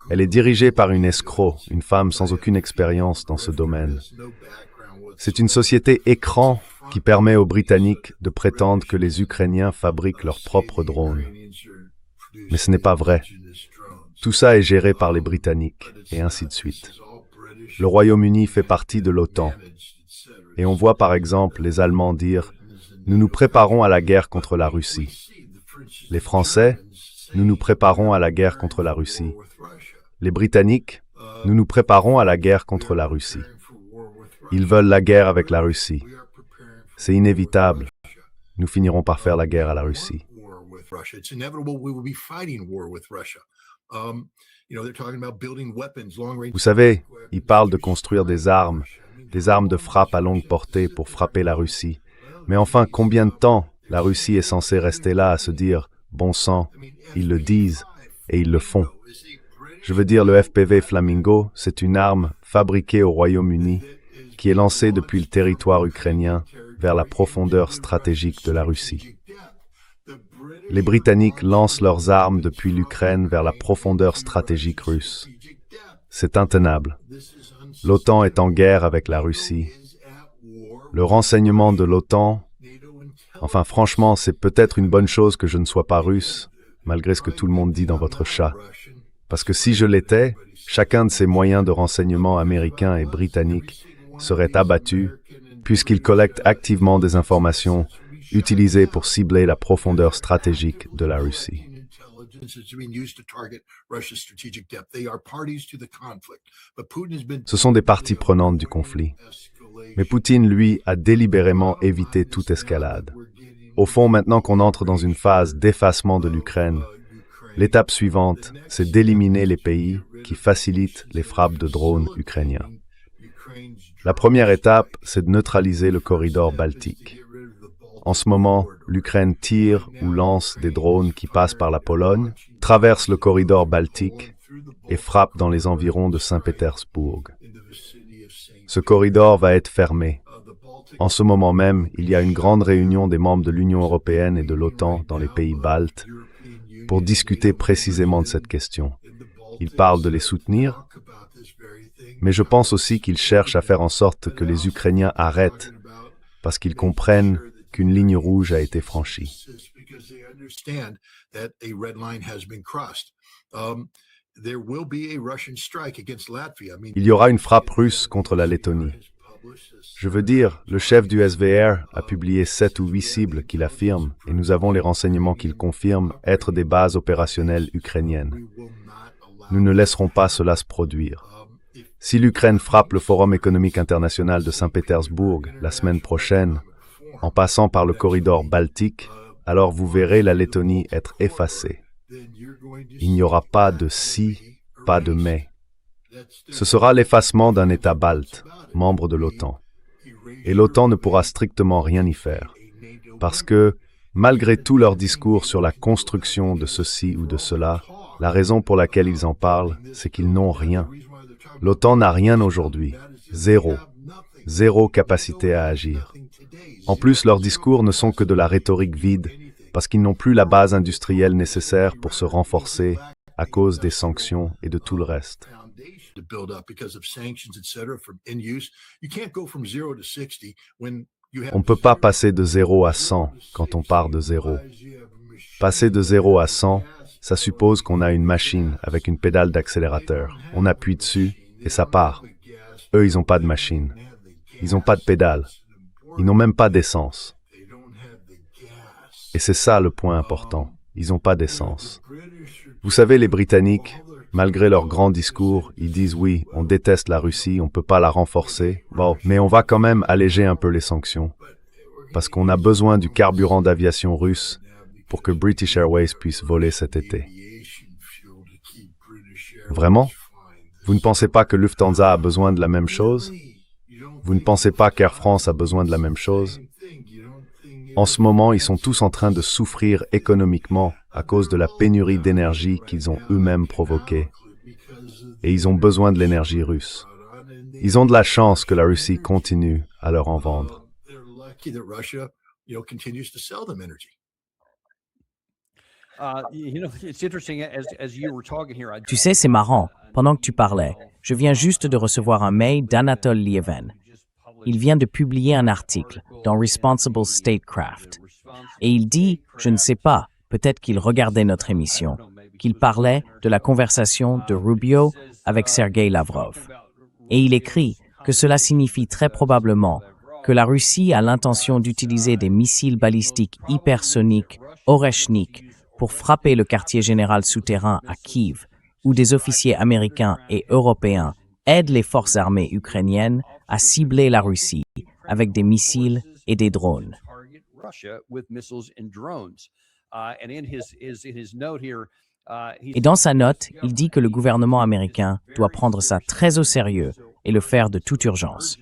Elle est dirigée par une escroc, une femme sans aucune expérience dans ce domaine. C'est une société écran qui permet aux Britanniques de prétendre que les Ukrainiens fabriquent leurs propres drones. Mais ce n'est pas vrai. Tout ça est géré par les Britanniques, et ainsi de suite. Le Royaume-Uni fait partie de l'OTAN. Et on voit par exemple les Allemands dire « Nous nous préparons à la guerre contre la Russie ». Les Français « Nous nous préparons à la guerre contre la Russie ». Les Britanniques « Nous nous préparons à la guerre contre la Russie ». Ils veulent la guerre avec la Russie. C'est inévitable. Nous finirons par faire la guerre à la Russie. Vous savez, ils parlent de construire des armes de frappe à longue portée pour frapper la Russie. Mais enfin, combien de temps la Russie est censée rester là à se dire « bon sang », ils le disent et ils le font. Je veux dire, le FPV Flamingo, c'est une arme fabriquée au Royaume-Uni qui est lancée depuis le territoire ukrainien vers la profondeur stratégique de la Russie. Les Britanniques lancent leurs armes depuis l'Ukraine vers la profondeur stratégique russe. C'est intenable. L'OTAN est en guerre avec la Russie. Le renseignement de l'OTAN, enfin franchement, c'est peut-être une bonne chose que je ne sois pas russe, malgré ce que tout le monde dit dans votre chat. Parce que si je l'étais, chacun de ces moyens de renseignement américains et britanniques serait abattu, puisqu'ils collectent activement des informations utilisées pour cibler la profondeur stratégique de la Russie. Ce sont des parties prenantes du conflit. Mais Poutine, lui, a délibérément évité toute escalade. Au fond, maintenant qu'on entre dans une phase d'effacement de l'Ukraine, l'étape suivante, c'est d'éliminer les pays qui facilitent les frappes de drones ukrainiens. La première étape, c'est de neutraliser le corridor baltique. En ce moment, l'Ukraine tire ou lance des drones qui passent par la Pologne, traversent le corridor baltique et frappent dans les environs de Saint-Pétersbourg. Ce corridor va être fermé. En ce moment même, il y a une grande réunion des membres de l'Union européenne et de l'OTAN dans les pays baltes pour discuter précisément de cette question. Ils parlent de les soutenir, mais je pense aussi qu'ils cherchent à faire en sorte que les Ukrainiens arrêtent parce qu'ils comprennent qu'une ligne rouge a été franchie. Il y aura une frappe russe contre la Lettonie. Je veux dire, le chef du SVR a publié 7 ou 8 cibles qu'il affirme, et nous avons les renseignements qu'il confirme être des bases opérationnelles ukrainiennes. Nous ne laisserons pas cela se produire. Si l'Ukraine frappe le Forum économique international de Saint-Pétersbourg la semaine prochaine, en passant par le corridor baltique, alors vous verrez la Lettonie être effacée. Il n'y aura pas de si, pas de mais. Ce sera l'effacement d'un État balte, membre de l'OTAN. Et l'OTAN ne pourra strictement rien y faire. Parce que, malgré tout leur discours sur la construction de ceci ou de cela, la raison pour laquelle ils en parlent, c'est qu'ils n'ont rien. L'OTAN n'a rien aujourd'hui. Zéro. Zéro capacité à agir. En plus, leurs discours ne sont que de la rhétorique vide, parce qu'ils n'ont plus la base industrielle nécessaire pour se renforcer à cause des sanctions et de tout le reste. On ne peut pas passer de 0 à 100 quand on part de 0. Passer de 0 à 100, ça suppose qu'on a une machine avec une pédale d'accélérateur. On appuie dessus et ça part. Eux, ils n'ont pas de machine. Ils n'ont pas de pédale. Ils n'ont même pas d'essence. Et c'est ça le point important. Ils n'ont pas d'essence. Vous savez, les Britanniques, malgré leurs grands discours, ils disent oui, on déteste la Russie, on ne peut pas la renforcer. Bon, mais on va quand même alléger un peu les sanctions. Parce qu'on a besoin du carburant d'aviation russe pour que British Airways puisse voler cet été. Vraiment? Vous ne pensez pas que Lufthansa a besoin de la même chose? Vous ne pensez pas qu'Air France a besoin de la même chose? En ce moment, ils sont tous en train de souffrir économiquement à cause de la pénurie d'énergie qu'ils ont eux-mêmes provoquée. Et ils ont besoin de l'énergie russe. Ils ont de la chance que la Russie continue à leur en vendre. Tu sais, c'est marrant. Pendant que tu parlais, je viens juste de recevoir un mail d'Anatole Lieven. Il vient de publier un article dans Responsible Statecraft. Et il dit, je ne sais pas, peut-être qu'il regardait notre émission, qu'il parlait de la conversation de Rubio avec Sergei Lavrov. Et il écrit que cela signifie très probablement que la Russie a l'intention d'utiliser des missiles balistiques hypersoniques, Oreshnik, pour frapper le quartier général souterrain à Kiev, où des officiers américains et européens aident les forces armées ukrainiennes à cibler la Russie avec des missiles et des drones. Et dans sa note, il dit que le gouvernement américain doit prendre ça très au sérieux et le faire de toute urgence.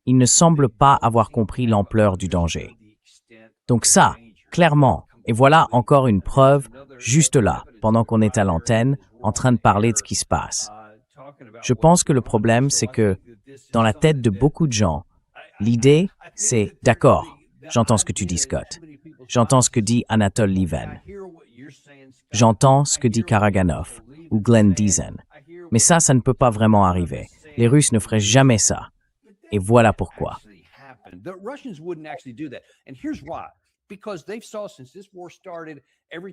Il ne semble pas avoir compris l'ampleur du danger. Donc ça, clairement, et voilà encore une preuve, juste là, pendant qu'on est à l'antenne, en train de parler de ce qui se passe. Je pense que le problème, c'est que, dans la tête de beaucoup de gens, l'idée, c'est « d'accord, j'entends ce que tu dis, Scott. J'entends ce que dit Anatole Lieven. J'entends ce que dit Karaganov ou Glenn Deason. Mais ça ne peut pas vraiment arriver. Les Russes ne feraient jamais ça. Et voilà pourquoi. »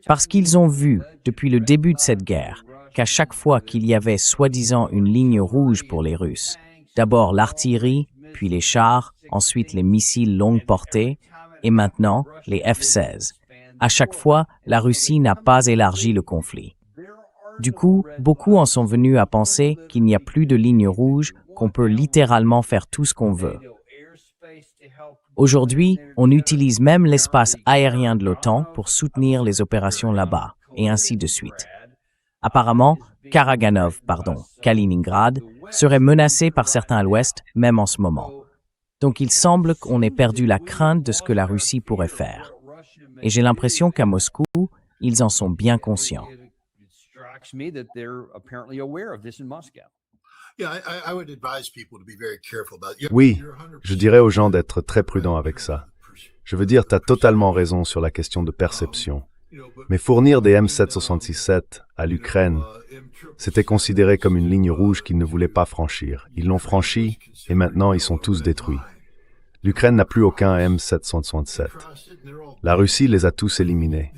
Parce qu'ils ont vu, depuis le début de cette guerre, qu'à chaque fois qu'il y avait soi-disant une ligne rouge pour les Russes, d'abord l'artillerie, puis les chars, ensuite les missiles longue portée, et maintenant les F-16. À chaque fois, la Russie n'a pas élargi le conflit. Du coup, beaucoup en sont venus à penser qu'il n'y a plus de ligne rouge, qu'on peut littéralement faire tout ce qu'on veut. Aujourd'hui, on utilise même l'espace aérien de l'OTAN pour soutenir les opérations là-bas, et ainsi de suite. Apparemment, Kaliningrad, serait menacé par certains à l'ouest, même en ce moment. Donc il semble qu'on ait perdu la crainte de ce que la Russie pourrait faire. Et j'ai l'impression qu'à Moscou, ils en sont bien conscients. Oui, je dirais aux gens d'être très prudents avec ça. Je veux dire, tu as totalement raison sur la question de perception. Mais fournir des M767 à l'Ukraine, c'était considéré comme une ligne rouge qu'ils ne voulaient pas franchir. Ils l'ont franchie et maintenant ils sont tous détruits. L'Ukraine n'a plus aucun M767. La Russie les a tous éliminés.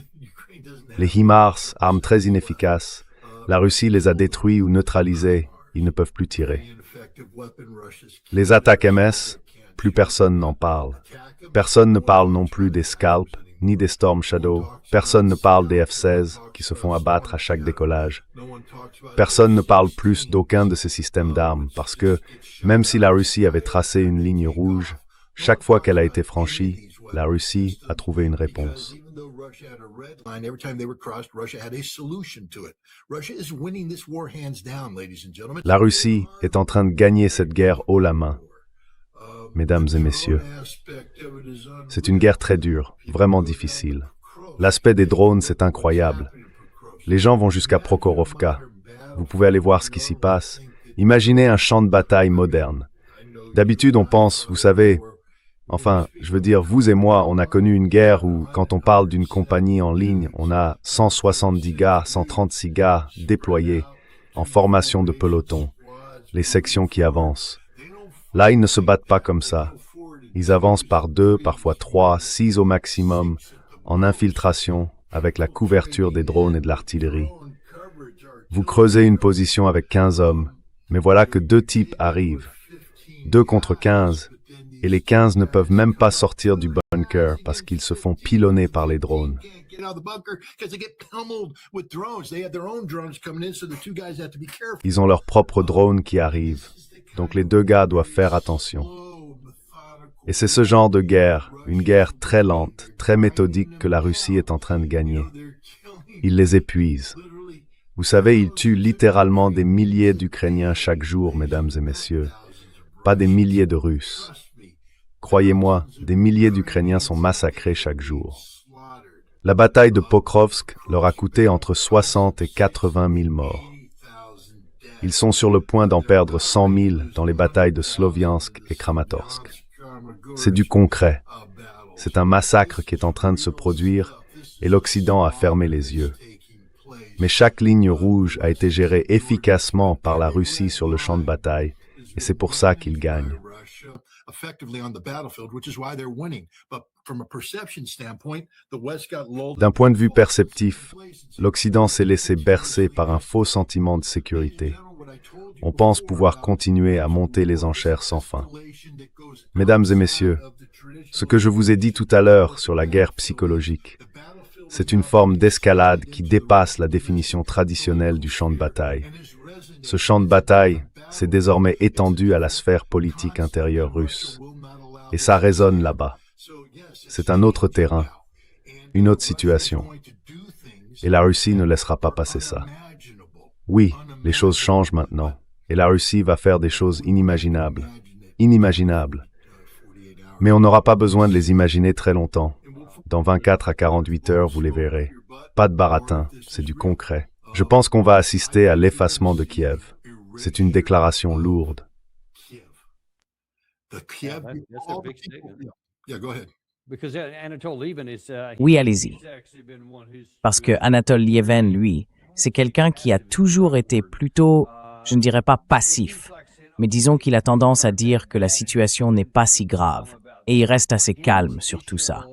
Les HIMARS, armes très inefficaces, la Russie les a détruits ou neutralisés. Ils ne peuvent plus tirer. Les attaques MS, plus personne n'en parle. Personne ne parle non plus des Scalp, ni des Storm Shadow. Personne ne parle des F-16 qui se font abattre à chaque décollage. Personne ne parle plus d'aucun de ces systèmes d'armes parce que, même si la Russie avait tracé une ligne rouge, chaque fois qu'elle a été franchie, la Russie a trouvé une réponse. La Russie est en train de gagner cette guerre haut la main. Mesdames et messieurs, c'est une guerre très dure, vraiment difficile. L'aspect des drones, c'est incroyable. Les gens vont jusqu'à Prokhorovka. Vous pouvez aller voir ce qui s'y passe. Imaginez un champ de bataille moderne. D'habitude, on pense, vous savez, Enfin, je veux dire, vous et moi, on a connu une guerre où, quand on parle d'une compagnie en ligne, on a 170 gars, 136 gars déployés en formation de peloton, les sections qui avancent. Là, ils ne se battent pas comme ça. Ils avancent par 2, parfois 3, 6 au maximum, en infiltration, avec la couverture des drones et de l'artillerie. Vous creusez une position avec 15 hommes, mais voilà que 2 types arrivent. 2 contre 15, et les 15 ne peuvent même pas sortir du bunker parce qu'ils se font pilonner par les drones. Ils ont leurs propres drones qui arrivent, donc les 2 gars doivent faire attention. Et c'est ce genre de guerre, une guerre très lente, très méthodique que la Russie est en train de gagner. Ils les épuisent. Vous savez, ils tuent littéralement des milliers d'Ukrainiens chaque jour, mesdames et messieurs. Pas des milliers de Russes. Croyez-moi, des milliers d'Ukrainiens sont massacrés chaque jour. La bataille de Pokrovsk leur a coûté entre 60 et 80 000 morts. Ils sont sur le point d'en perdre 100 000 dans les batailles de Sloviansk et Kramatorsk. C'est du concret. C'est un massacre qui est en train de se produire et l'Occident a fermé les yeux. Mais chaque ligne rouge a été gérée efficacement par la Russie sur le champ de bataille et c'est pour ça qu'ils gagnent. D'un point de vue perceptif, l'Occident s'est laissé bercer par un faux sentiment de sécurité. On pense pouvoir continuer à monter les enchères sans fin. Mesdames et messieurs, ce que je vous ai dit tout à l'heure sur la guerre psychologique, c'est une forme d'escalade qui dépasse la définition traditionnelle du champ de bataille. Ce champ de bataille s'est désormais étendu à la sphère politique intérieure russe. Et ça résonne là-bas. C'est un autre terrain, une autre situation. Et la Russie ne laissera pas passer ça. Oui, les choses changent maintenant. Et la Russie va faire des choses inimaginables. Inimaginables. Mais on n'aura pas besoin de les imaginer très longtemps. Dans 24 à 48 heures, vous les verrez. Pas de baratin, c'est du concret. Je pense qu'on va assister à l'effacement de Kiev. C'est une déclaration lourde. Oui, allez-y. Parce que Anatole Lieven, lui, c'est quelqu'un qui a toujours été plutôt, je ne dirais pas passif, mais disons qu'il a tendance à dire que la situation n'est pas si grave, et il reste assez calme sur tout ça.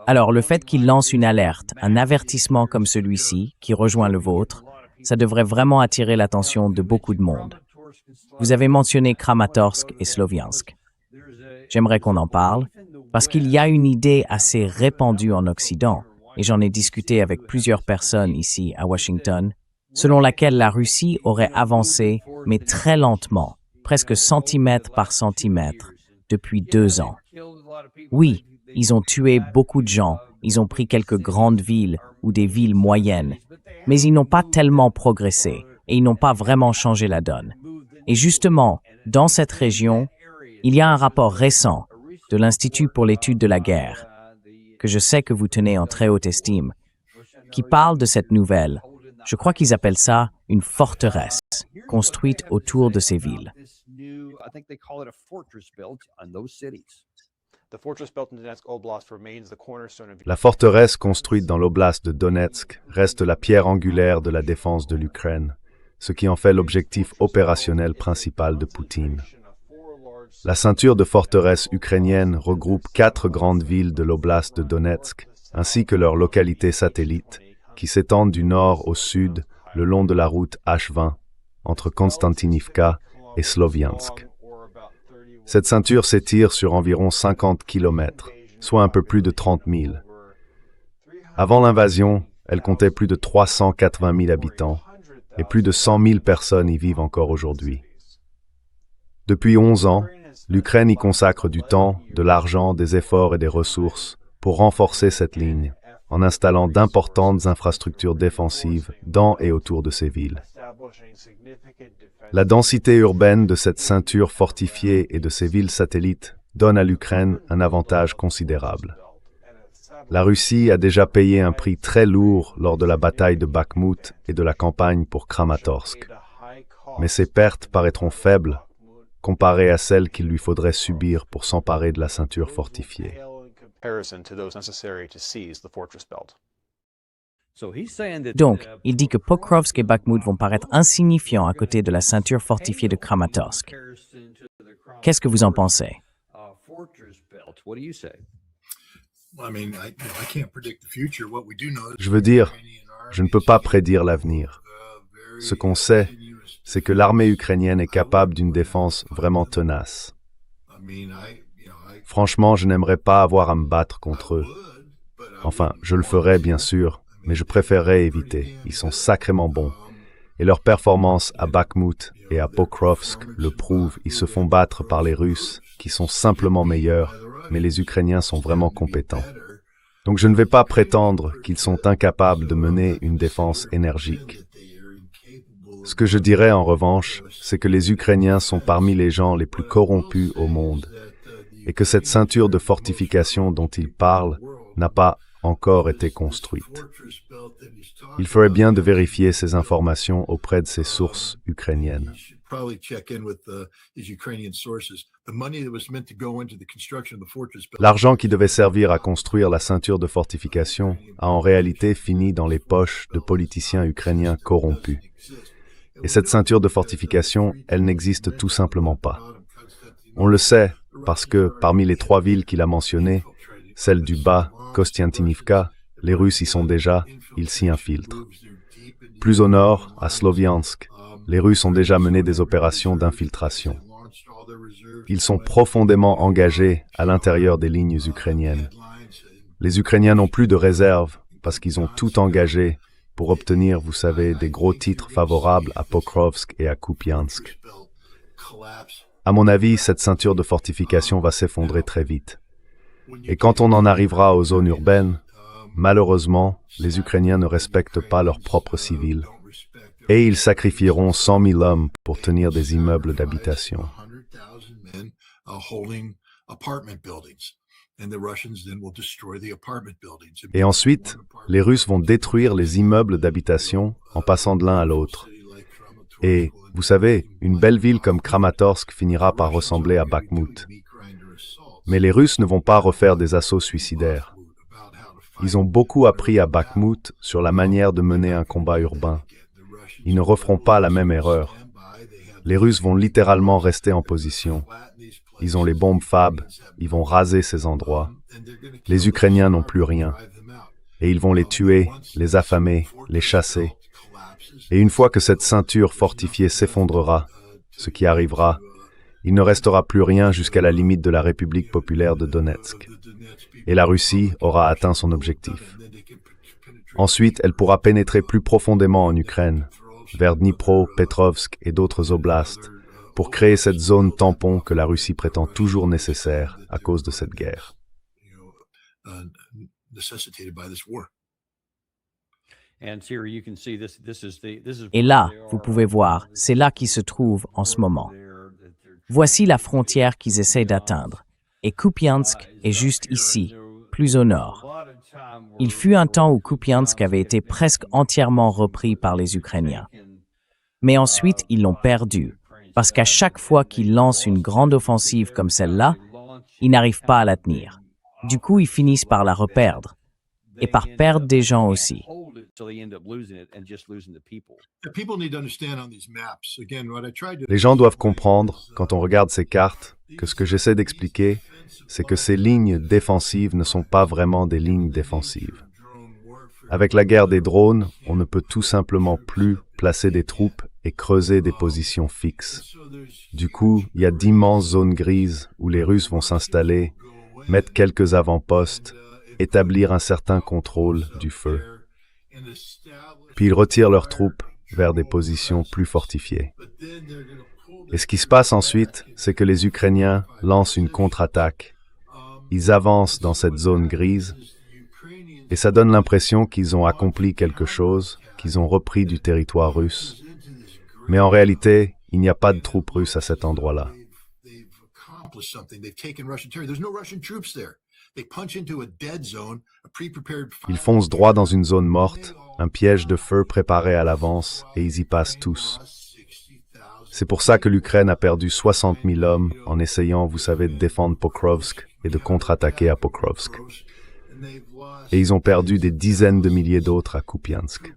Alors, le fait qu'il lance une alerte, un avertissement comme celui-ci, qui rejoint le vôtre, ça devrait vraiment attirer l'attention de beaucoup de monde. Vous avez mentionné Kramatorsk et Sloviansk. J'aimerais qu'on en parle, parce qu'il y a une idée assez répandue en Occident, et j'en ai discuté avec plusieurs personnes ici à Washington, selon laquelle la Russie aurait avancé, mais très lentement, presque centimètre par centimètre, depuis 2 ans. Oui, ils ont tué beaucoup de gens, ils ont pris quelques grandes villes ou des villes moyennes, mais ils n'ont pas tellement progressé et ils n'ont pas vraiment changé la donne. Et justement, dans cette région, il y a un rapport récent de l'Institut pour l'étude de la guerre, que je sais que vous tenez en très haute estime, qui parle de cette nouvelle, je crois qu'ils appellent ça une forteresse, construite autour de ces villes. La forteresse construite dans l'oblast de Donetsk reste la pierre angulaire de la défense de l'Ukraine, ce qui en fait l'objectif opérationnel principal de Poutine. La ceinture de forteresses ukrainiennes regroupe 4 grandes villes de l'oblast de Donetsk, ainsi que leurs localités satellites, qui s'étendent du nord au sud le long de la route H20, entre Konstantinivka et Sloviansk. Cette ceinture s'étire sur environ 50 km, soit un peu plus de 30 000. Avant l'invasion, elle comptait plus de 380 000 habitants, et plus de 100 000 personnes y vivent encore aujourd'hui. Depuis 11 ans, l'Ukraine y consacre du temps, de l'argent, des efforts et des ressources pour renforcer cette ligne, en installant d'importantes infrastructures défensives dans et autour de ces villes. La densité urbaine de cette ceinture fortifiée et de ces villes satellites donne à l'Ukraine un avantage considérable. La Russie a déjà payé un prix très lourd lors de la bataille de Bakhmout et de la campagne pour Kramatorsk. Mais ces pertes paraîtront faibles comparée à celle qu'il lui faudrait subir pour s'emparer de la ceinture fortifiée. Donc, il dit que Pokrovsk et Bakhmut vont paraître insignifiants à côté de la ceinture fortifiée de Kramatorsk. Qu'est-ce que vous en pensez? Je veux dire, je ne peux pas prédire l'avenir. Ce qu'on sait, c'est que l'armée ukrainienne est capable d'une défense vraiment tenace. Franchement, je n'aimerais pas avoir à me battre contre eux. Enfin, je le ferais bien sûr, mais je préférerais éviter. Ils sont sacrément bons. Et leur performance à Bakhmut et à Pokrovsk le prouve. Ils se font battre par les Russes, qui sont simplement meilleurs, mais les Ukrainiens sont vraiment compétents. Donc je ne vais pas prétendre qu'ils sont incapables de mener une défense énergique. Ce que je dirais en revanche, c'est que les Ukrainiens sont parmi les gens les plus corrompus au monde, et que cette ceinture de fortification dont ils parlent n'a pas encore été construite. Il ferait bien de vérifier ces informations auprès de ces sources ukrainiennes. L'argent qui devait servir à construire la ceinture de fortification a en réalité fini dans les poches de politiciens ukrainiens corrompus. Et cette ceinture de fortification, elle n'existe tout simplement pas. On le sait parce que parmi les 3 villes qu'il a mentionnées, celle du bas, Kostiantynivka, les Russes y sont déjà, ils s'y infiltrent. Plus au nord, à Sloviansk, les Russes ont déjà mené des opérations d'infiltration. Ils sont profondément engagés à l'intérieur des lignes ukrainiennes. Les Ukrainiens n'ont plus de réserve parce qu'ils ont tout engagé pour obtenir, vous savez, des gros titres favorables à Pokrovsk et à Kupiansk. À mon avis, cette ceinture de fortification va s'effondrer très vite. Et quand on en arrivera aux zones urbaines, malheureusement, les Ukrainiens ne respectent pas leurs propres civils. Et ils sacrifieront 100 000 hommes pour tenir des immeubles d'habitation. Et ensuite, les Russes vont détruire les immeubles d'habitation en passant de l'un à l'autre. Et, vous savez, une belle ville comme Kramatorsk finira par ressembler à Bakhmut. Mais les Russes ne vont pas refaire des assauts suicidaires. Ils ont beaucoup appris à Bakhmut sur la manière de mener un combat urbain. Ils ne referont pas la même erreur. Les Russes vont littéralement rester en position. Ils ont les bombes FAB, ils vont raser ces endroits. Les Ukrainiens n'ont plus rien. Et ils vont les tuer, les affamer, les chasser. Et une fois que cette ceinture fortifiée s'effondrera, ce qui arrivera, il ne restera plus rien jusqu'à la limite de la République populaire de Donetsk. Et la Russie aura atteint son objectif. Ensuite, elle pourra pénétrer plus profondément en Ukraine, vers Dnipro, Petrovsk et d'autres oblasts, pour créer cette zone tampon que la Russie prétend toujours nécessaire à cause de cette guerre. Et là, vous pouvez voir, c'est là qu'ils se trouvent en ce moment. Voici la frontière qu'ils essaient d'atteindre. Et Kupiansk est juste ici, plus au nord. Il fut un temps où Kupiansk avait été presque entièrement repris par les Ukrainiens. Mais ensuite, ils l'ont perdu, parce qu'à chaque fois qu'ils lancent une grande offensive comme celle-là, ils n'arrivent pas à la tenir. Du coup, ils finissent par la reperdre, et par perdre des gens aussi. Les gens doivent comprendre, quand on regarde ces cartes, que ce que j'essaie d'expliquer, c'est que ces lignes défensives ne sont pas vraiment des lignes défensives. Avec la guerre des drones, on ne peut tout simplement plus placer des troupes et creuser des positions fixes. Du coup, il y a d'immenses zones grises où les Russes vont s'installer, mettre quelques avant-postes, établir un certain contrôle du feu. Puis ils retirent leurs troupes vers des positions plus fortifiées. Et ce qui se passe ensuite, c'est que les Ukrainiens lancent une contre-attaque. Ils avancent dans cette zone grise et ça donne l'impression qu'ils ont accompli quelque chose, qu'ils ont repris du territoire russe. Mais en réalité, il n'y a pas de troupes russes à cet endroit-là. Ils foncent droit dans une zone morte, un piège de feu préparé à l'avance, et ils y passent tous. C'est pour ça que l'Ukraine a perdu 60 000 hommes en essayant, vous savez, de défendre Pokrovsk et de contre-attaquer à Pokrovsk. Et ils ont perdu des dizaines de milliers d'autres à Kupiansk.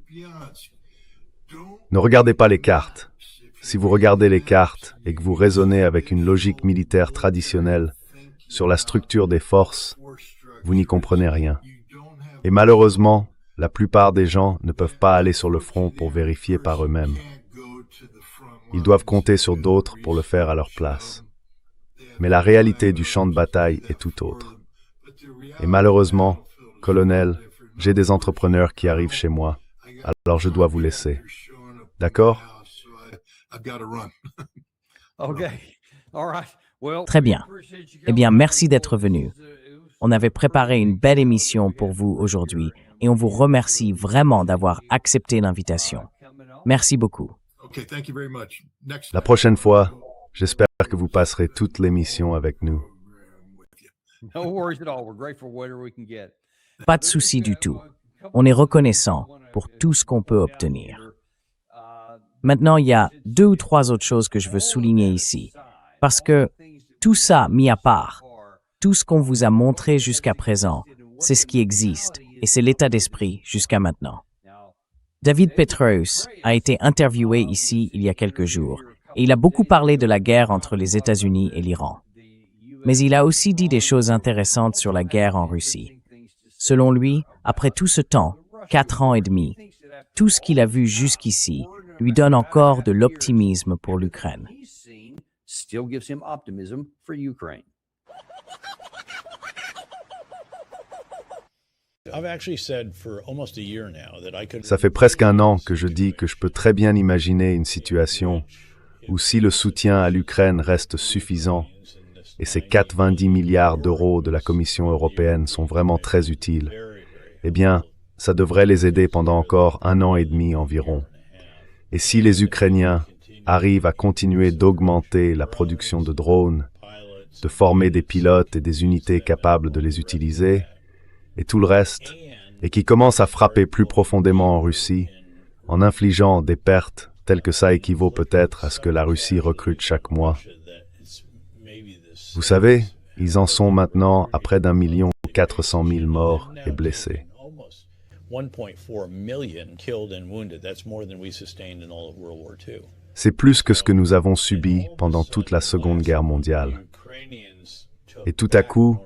Ne regardez pas les cartes. Si vous regardez les cartes et que vous raisonnez avec une logique militaire traditionnelle sur la structure des forces, vous n'y comprenez rien. Et malheureusement, la plupart des gens ne peuvent pas aller sur le front pour vérifier par eux-mêmes. Ils doivent compter sur d'autres pour le faire à leur place. Mais la réalité du champ de bataille est tout autre. Et malheureusement, colonel, j'ai des entrepreneurs qui arrivent chez moi, alors je dois vous laisser. D'accord? Très bien. Eh bien, merci d'être venu. On avait préparé une belle émission pour vous aujourd'hui et on vous remercie vraiment d'avoir accepté l'invitation. Merci beaucoup. La prochaine fois, j'espère que vous passerez toute l'émission avec nous. Pas de souci du tout. On est reconnaissant pour tout ce qu'on peut obtenir. Maintenant, il y a 2 ou 3 autres choses que je veux souligner ici. Parce que tout ça mis à part, tout ce qu'on vous a montré jusqu'à présent, c'est ce qui existe et c'est l'état d'esprit jusqu'à maintenant. David Petraeus a été interviewé ici il y a quelques jours et il a beaucoup parlé de la guerre entre les États-Unis et l'Iran. Mais il a aussi dit des choses intéressantes sur la guerre en Russie. Selon lui, après tout ce temps, 4 ans et demi, tout ce qu'il a vu jusqu'ici lui donne encore de l'optimisme pour l'Ukraine. Ça fait presque 1 an que je dis que je peux très bien imaginer une situation où si le soutien à l'Ukraine reste suffisant, et ces 90 milliards d'euros de la Commission européenne sont vraiment très utiles, eh bien, ça devrait les aider pendant encore 1 an et demi environ. Et si les Ukrainiens arrivent à continuer d'augmenter la production de drones, de former des pilotes et des unités capables de les utiliser, et tout le reste, et qui commencent à frapper plus profondément en Russie, en infligeant des pertes telles que ça équivaut peut-être à ce que la Russie recrute chaque mois. Vous savez, ils en sont maintenant à près d'1 400 000 morts et blessés. C'est plus que ce que nous avons subi pendant toute la Seconde Guerre mondiale. Et tout à coup,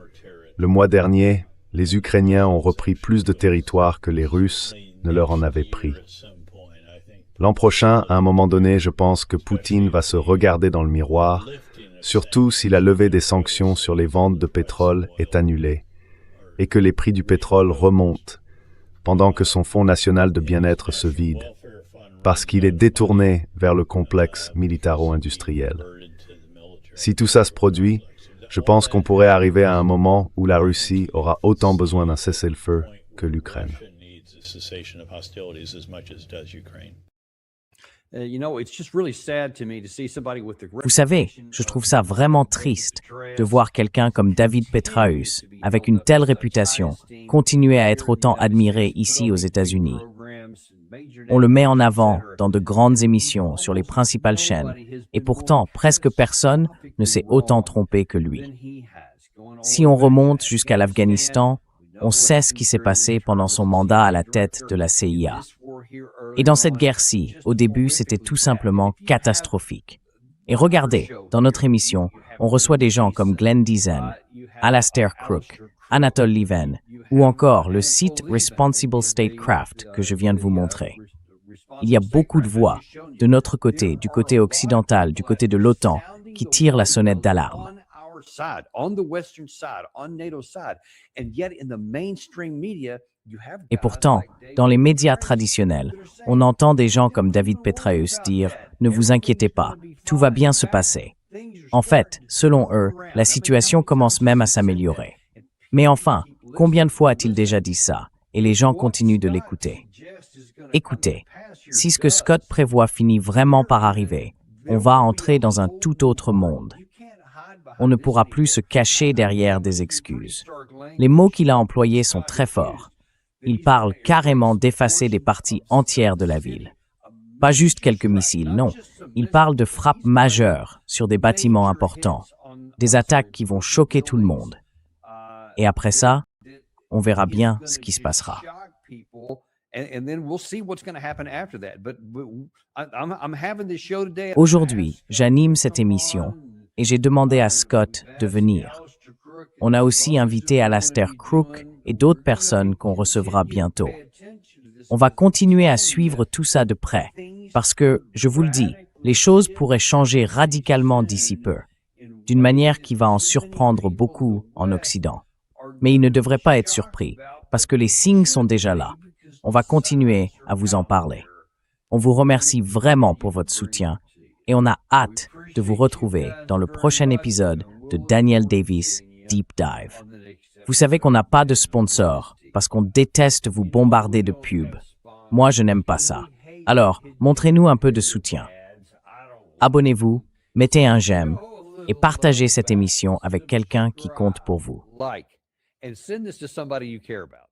le mois dernier, les Ukrainiens ont repris plus de territoire que les Russes ne leur en avaient pris. L'an prochain, à un moment donné, je pense que Poutine va se regarder dans le miroir, surtout si la levée des sanctions sur les ventes de pétrole est annulée et que les prix du pétrole remontent pendant que son fonds national de bien-être se vide, parce qu'il est détourné vers le complexe militaro-industriel. Si tout ça se produit, je pense qu'on pourrait arriver à un moment où la Russie aura autant besoin d'un cessez-le-feu que l'Ukraine. Vous savez, je trouve ça vraiment triste de voir quelqu'un comme David Petraeus, avec une telle réputation, continuer à être autant admiré ici aux États-Unis. On le met en avant dans de grandes émissions sur les principales chaînes, et pourtant presque personne ne s'est autant trompé que lui. Si on remonte jusqu'à l'Afghanistan, on sait ce qui s'est passé pendant son mandat à la tête de la CIA. Et dans cette guerre-ci, au début, c'était tout simplement catastrophique. Et regardez, dans notre émission, on reçoit des gens comme Glenn Diesen, Alastair Crooke, Anatole Lieven, ou encore le site Responsible Statecraft que je viens de vous montrer. Il y a beaucoup de voix, de notre côté, du côté occidental, du côté de l'OTAN, qui tirent la sonnette d'alarme. Et pourtant, dans les médias traditionnels, on entend des gens comme David Petraeus dire « Ne vous inquiétez pas, tout va bien se passer ». En fait, selon eux, la situation commence même à s'améliorer. Mais enfin, combien de fois a-t-il déjà dit ça? Et les gens continuent de l'écouter. Écoutez, si ce que Scott prévoit finit vraiment par arriver, on va entrer dans un tout autre monde. On ne pourra plus se cacher derrière des excuses. Les mots qu'il a employés sont très forts. Il parle carrément d'effacer des parties entières de la ville. Pas juste quelques missiles, non. Il parle de frappes majeures sur des bâtiments importants, des attaques qui vont choquer tout le monde. Et après ça, on verra bien ce qui se passera. Aujourd'hui, j'anime cette émission et j'ai demandé à Scott de venir. On a aussi invité Alastair Crooke et d'autres personnes qu'on recevra bientôt. On va continuer à suivre tout ça de près, parce que, je vous le dis, les choses pourraient changer radicalement d'ici peu, d'une manière qui va en surprendre beaucoup en Occident. Mais il ne devrait pas être surpris, parce que les signes sont déjà là. On va continuer à vous en parler. On vous remercie vraiment pour votre soutien, et on a hâte de vous retrouver dans le prochain épisode de Daniel Davis Deep Dive. Vous savez qu'on n'a pas de sponsor, parce qu'on déteste vous bombarder de pubs. Moi, je n'aime pas ça. Alors, montrez-nous un peu de soutien. Abonnez-vous, mettez un j'aime et partagez cette émission avec quelqu'un qui compte pour vous. And send this to somebody you care about.